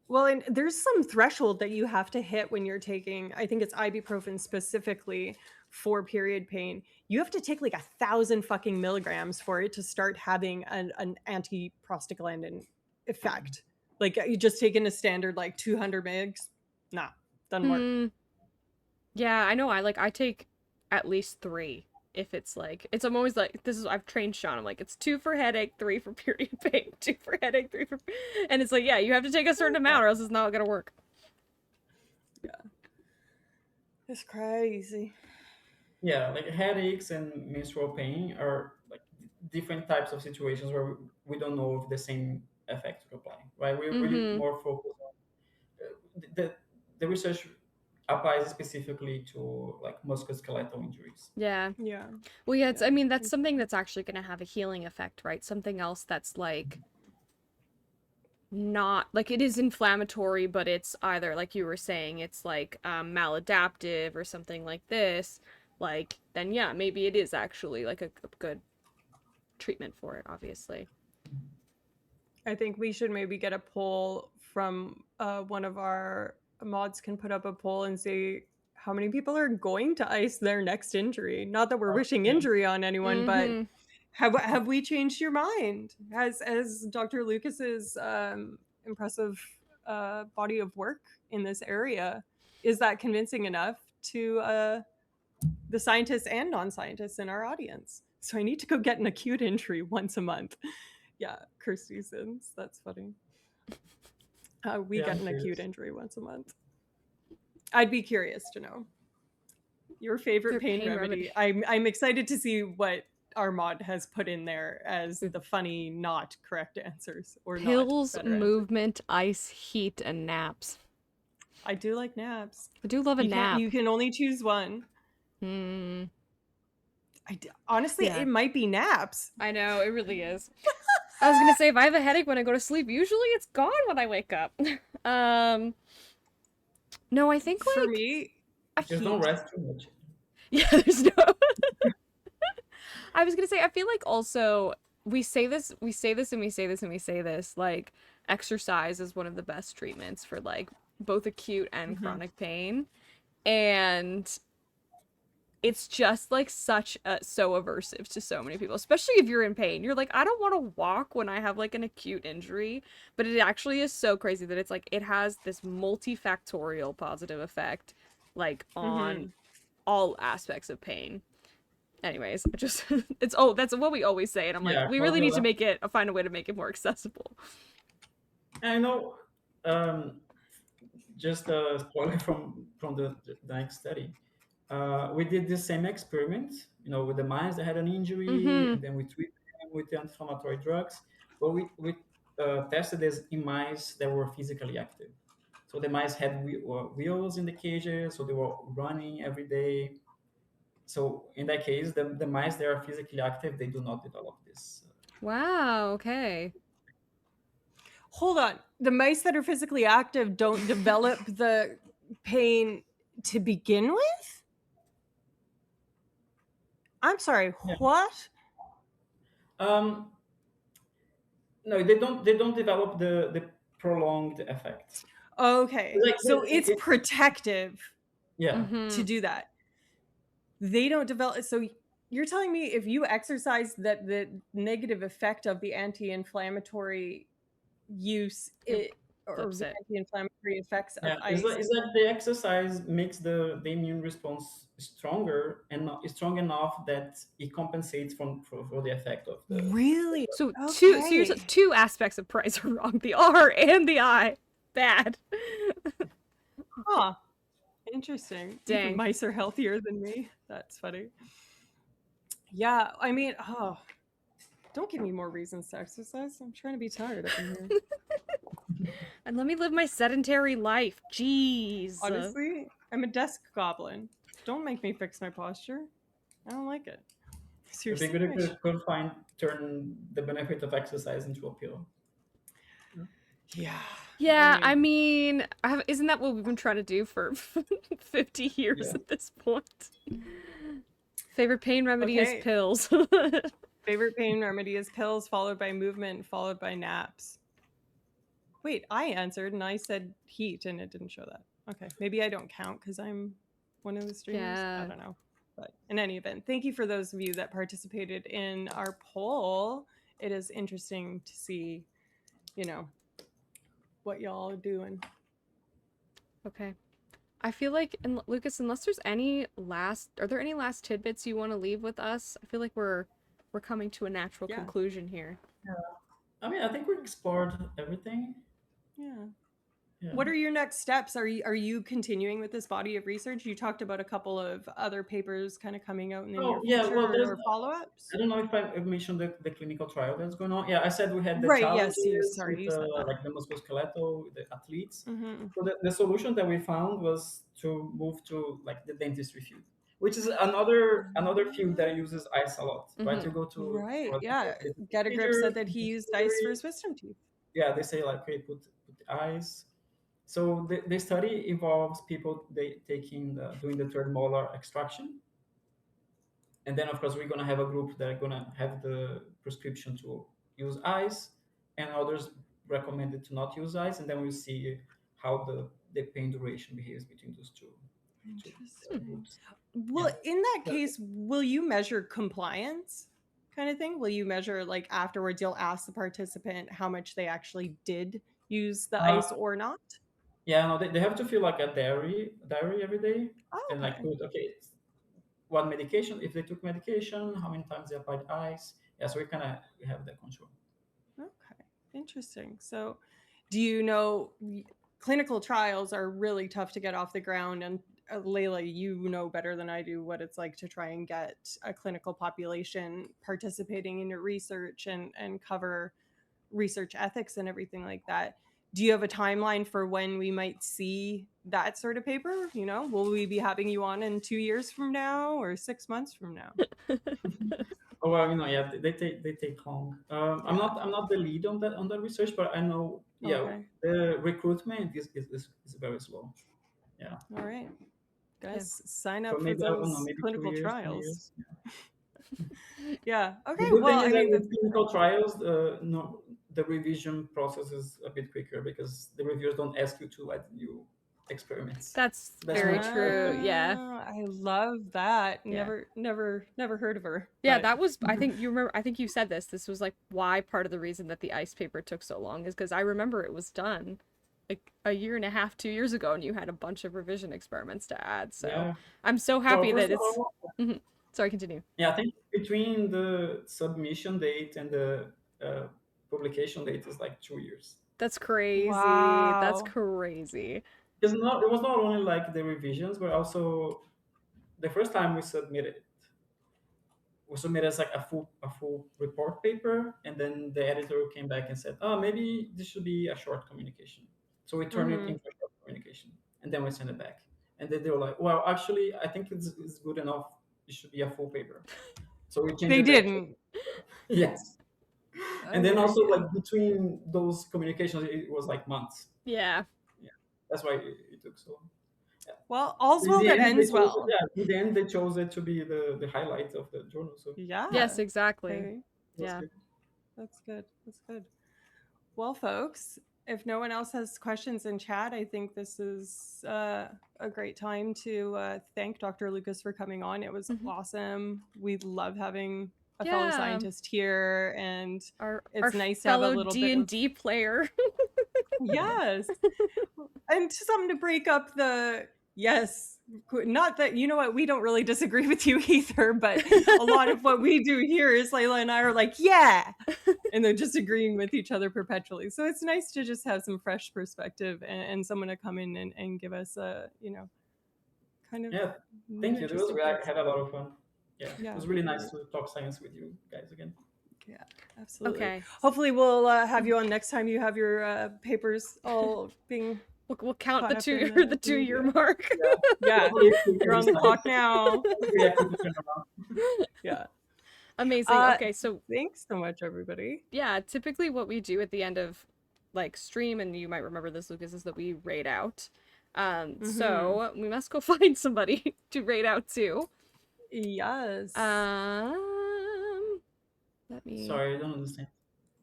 Well, and there's some threshold that you have to hit when you're taking, I think it's ibuprofen specifically for period pain. You have to take like 1,000 fucking milligrams for it to start having an anti-prostaglandin effect. Like you just taking a standard like 200 mgs, nah, doesn't work.
Yeah, I know. I take at least 3. If it's like I'm always like I've trained Sean. I'm like it's 2 for headache, 3 for period pain, 2 for headache, 3 for, and it's like yeah, you have to take a certain amount or else it's not gonna work.
Yeah, it's crazy.
Yeah, like headaches and menstrual pain are like different types of situations where we don't know if the same effect to apply, right? We're really
Mm-hmm.
more focused on the research applies specifically to like musculoskeletal injuries.
Yeah.
Yeah.
Well, yeah, it's,
Yeah.
I mean, that's something that's actually going to have a healing effect, right? Something else that's like not like it is inflammatory, but it's either like you were saying, it's like maladaptive or something like this. Like, then yeah, maybe it is actually like a good treatment for it, obviously.
I think we should maybe get a poll from one of our mods can put up a poll and say how many people are going to ice their next injury. Not that we're wishing
Okay.
injury on anyone, but
Mm-hmm.
have we changed your mind? Has Dr. Lucas's impressive body of work in this area, is that convincing enough to the scientists and non-scientists in our audience? So I need to go get an acute injury once a month. Yeah, Kirsty Sims. That's funny. We
Yeah,
get
I'm
an acute
curious.
injury once a month. I'd be curious to know your favorite
Their
pain
pain
remedy.
remedy.
I'm excited to see what our mod has put in there as the funny, not correct answers or not
Pills,
better answers.
movement, ice, heat, and naps.
I do like naps.
I do love a
You can't.
nap.
You can only choose one.
Hmm.
Honestly,
Yeah.
it might be naps.
I know, it really is. I was gonna say, if I have a headache when I go to sleep, usually it's gone when I wake up. um, no, I think
For
like
me,
a
Just don't
heat.
rest too much.
yeah, there's no. I was gonna say, I feel like also we say this, we say this, and we say this, and we say this. Like exercise is one of the best treatments for like both acute and
Mhm.
chronic pain, and it's just like such a so aversive to so many people, especially if you're in pain. You're like, I don't want to walk when I have like an acute injury, but it actually is so crazy that it's like it has this multifactorial positive effect like on
Mhm.
all aspects of pain. Anyways, I just it's oh, that's what we always say, and I'm like,
Yeah,
we really need to
formula.
make it find a way to make it more accessible.
I know. Um, just a spoiler from the next study. We did the same experiment, with the mice that had an injury,
Mm-hmm.
and then we treated them with the anti-inflammatory drugs. But we tested this in mice that were physically active. So the mice had wheels in the cages, so they were running every day. So in that case, the mice that are physically active, they do not develop this.
Wow. Okay.
Hold on. The mice that are physically active don't develop the pain to begin with? I'm sorry,
Yeah.
what?
Um, no, they don't develop the prolonged effect.
Okay.
Like
So it's protective
yeah.
to
Mm-hmm.
do that. They don't develop. So you're telling me if you exercise that the negative effect of the anti-inflammatory use
It
it or
flips
the
it.
anti-inflammatory effects of
Yeah,
ice.
it's like the exercise makes the immune response stronger and strong enough that it compensates for the effect of the.
Really?
So you're
Okay.
two aspects of price are wrong. The R and the I. Bad.
Huh. Interesting. Even
Dang.
mice are healthier than me. That's funny. Yeah, I mean, oh, don't give me more reasons to exercise. I'm trying to be tired up in here.
And let me live my sedentary life. Jeez.
Honestly, I'm a desk goblin. Don't make me fix my posture. I don't like it.
It'd be
Seriously,
good if you could turn the benefit of exercise into a pill.
yeah. I
Yeah, I
mean,
mean, isn't that what we've been trying to do for 50 years
Yeah.
at this point? Favorite pain remedy is
okay.
pills.
Favorite pain remedy is pills, followed by movement, followed by naps. Wait, I answered and I said heat, and it didn't show that. Okay, maybe I don't count because I'm one of the streamers. I
Yeah.
don't know. But in any event, thank you for those of you that participated in our poll. It is interesting to see, you know, what y'all are doing.
Okay. I feel like, and Lucas, unless there's any last, are there any last tidbits you want to leave with us? I feel like we're coming to a natural
Yeah,
conclusion here.
I mean, I think we explored everything.
yeah.
Yeah.
What are your next steps? Are you continuing with this body of research? You talked about a couple of other papers kind of coming out in the near
Oh, yeah. Well,
future
there's.
or follow-ups.
I don't know if I mentioned the clinical trial that's going on. Yeah, I said we had the
Right. Yes. You.
challenges
Sorry,
with
you said that.
like the musculoskeletal, the athletes.
Hmm.
So the solution that we found was to move to like the dentistry field, which is another field that uses ice a lot, right? You go to
Right.
for
Yeah.
a
Get a grip
procedure,
said that he used ice for
surgery.
his wisdom teeth.
Yeah, they say like, okay, put the ice. So the study involves people they taking doing the third molar extraction, and then of course we're gonna have a group that are gonna have the prescription to use ice, and others recommended to not use ice, and then we'll see how the pain duration behaves between those two
Interesting.
groups.
Well,
Yeah.
in that case, will you measure compliance kind of thing? Will you measure like afterwards you'll ask the participant how much they actually did use the
Uh,
ice or not?
yeah, no, they have to fill like a diary every day,
Oh,
and like
okay.
put okay, what medication if they took medication, how many times they applied ice. Yeah, so we have that control.
Okay. Interesting. So, do you know clinical trials are really tough to get off the ground and Layla, you know better than I do what it's like to try and get a clinical population participating in your research and cover research ethics and everything like that. Do you have a timeline for when we might see that sort of paper? You know, will we be having you on in 2 years from now or 6 months from now?
Oh well, yeah, they take long.
Yeah.
I'm not the lead on that research, but I know, yeah,
Okay.
the recruitment is very slow. Yeah,
All right.
Yeah.
Guys, sign
so
up for
maybe I don't know,
those
maybe two
clinical
years, 3 years.
trials.
Yeah.
Yeah.
The
Okay.
good
Well,
thing
I
is that
mean, that's
with clinical trials, no, the revision process is a bit quicker because the reviewers don't ask you to add new experiments.
That's
So that's
very
one.
true. Yeah.
I love that.
Yeah.
Never heard of her.
Yeah,
But
that was, I think you remember, I think you said this was like why part of the reason that the ice paper took so long is because I remember it was done like a year and a half, 2 years ago, and you had a bunch of revision experiments to add. So
Yeah.
I'm so
Well,
happy
first
that
of
it's,
all,
Mhm. Sorry, continue.
yeah, I think between the submission date and the uh, publication date is like 2 years.
That's crazy. That's
wow.
crazy.
Because it was not only like the revisions, but also the first time we submitted as like a full report paper, and then the editor came back and said, "Oh, maybe this should be a short communication." So we turned it
Hmm.
into a short communication, and then we sent it back. And then they were like, "Well, actually, I think it's good enough. It should be a full paper." So we changed
They
it back to
didn't.
yes. And then
Okay.
also like between those communications, it was like months.
Yeah.
Yeah, that's why it took so long. Yeah.
Well, all's
In
well
the
that
end, they
ends
chose it,
well.
yeah. In the end, they chose it to be the highlight of the journal. So
Yes,
Yeah.
exactly.
Okay.
that's
Yeah.
good.
That's good. That's good. Well, folks, if no one else has questions in chat, I think this is a great time to thank Dr. Lucas for coming on. It was
Mhm.
awesome. We love having a fellow
Yeah.
scientist here, and
Our
it's nice to have a
fellow
little bit of
D&D player.
yes, and something to break up the yes. Not that you know what we don't really disagree with you either, but a lot of what we do here is Layla and I are like, yeah, and they're just agreeing with each other perpetually. So it's nice to just have some fresh perspective and someone to come in and give us a, kind of
Yeah,
new
thank you.
interesting
I
things.
had a lot of fun. Yeah, it
Yeah.
was really nice to talk science with you guys again.
Yeah, absolutely.
Okay.
Hopefully we'll have you on next time you have your papers all being
We'll count
caught
the
up
two
in
the
the
2-year
media.
mark.
Yeah,
Yeah,
hopefully it's quicker
you're on
this
the
time.
clock now.
Yeah, quicker turnaround.
Yeah.
Amazing. Okay, so
Thanks so much, everybody.
yeah, typically what we do at the end of like stream, and you might remember this, Lucas, is that we raid out. So we must go find somebody to raid out to.
Yes.
Let me.
Sorry, I don't understand.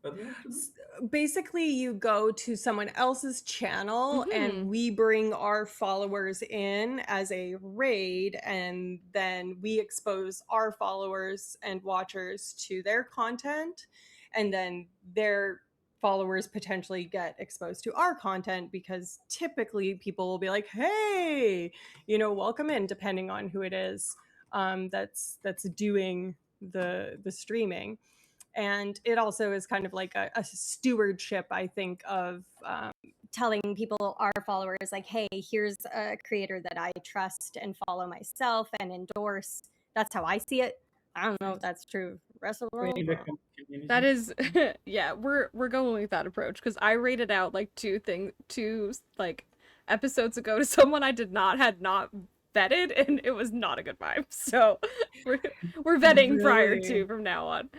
What do you have to do?
Basically, you go to someone else's channel and we bring our followers in as a raid, and then we expose our followers and watchers to their content, and then their followers potentially get exposed to our content because typically people will be like, hey, welcome in, depending on who it is that's doing the streaming. And it also is kind of like a stewardship, I think, of
telling people, our followers, like, hey, here's a creator that I trust and follow myself and endorse. That's how I see it. I don't know if that's true. Rest of the world.
In the community.
That is, yeah, we're going with that approach because I rated out like two like episodes ago to someone I had not vetted, and it was not a good vibe. So we're vetting prior to
Really?
from now on.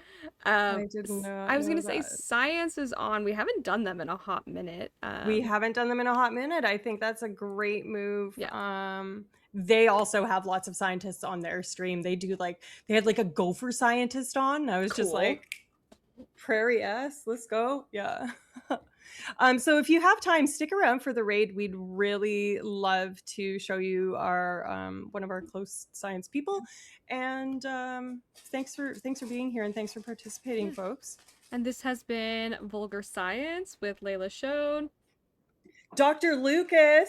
I did not
I was
know
gonna say
that.
science is on. We haven't done them in a hot minute.
We haven't done them in a hot minute. I think that's a great move.
Yeah.
They also have lots of scientists on their stream. They had like a gopher scientist on. I was just
Cool.
like, prairie ass, let's go. Yeah. So if you have time, stick around for the raid. We'd really love to show you our one of our close science people. And thanks for being here, and thanks for participating, folks.
And this has been Vulgar Science with Layla Shode.
Dr. Lucas.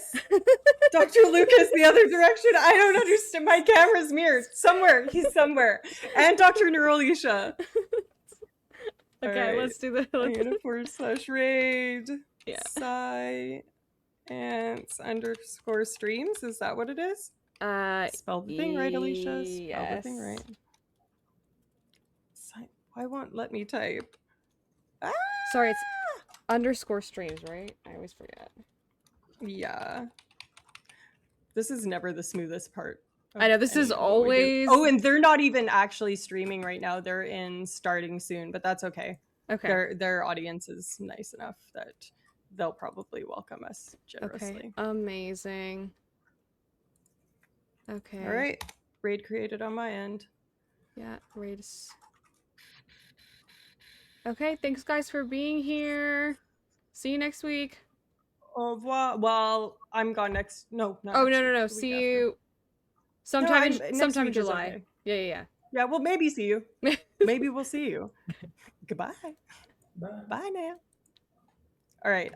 Dr. Lucas, the other direction. I don't understand. My camera's mirrored. Somewhere. He's somewhere. And Dr. Neurolisha.
Okay,
right.
let's do the
I'm gonna /raid.
Yeah.
Science _ streams. Is that what it is? Spell the thing right, Alicia. Spell the thing right. Why won't let me type? Ah!
Sorry, it's _streams, right? I always forget.
Yeah. This is never the smoothest part.
I know, this is always...
Oh, and they're not even actually streaming right now. They're in starting soon, but that's okay.
Okay.
Their audience is nice enough that they'll probably welcome us generously.
Okay. Amazing. Okay.
All right. Raid created on my end.
Yeah, raid is... Okay, thanks guys for being here. See you next week.
Au revoir. Well, I'm gone next. No, not
Oh,
next
no.
week,
See you sometime in July.
Okay.
Yeah.
Yeah, well, maybe see you. Maybe we'll see you. Goodbye.
Bye.
Bye now. All right.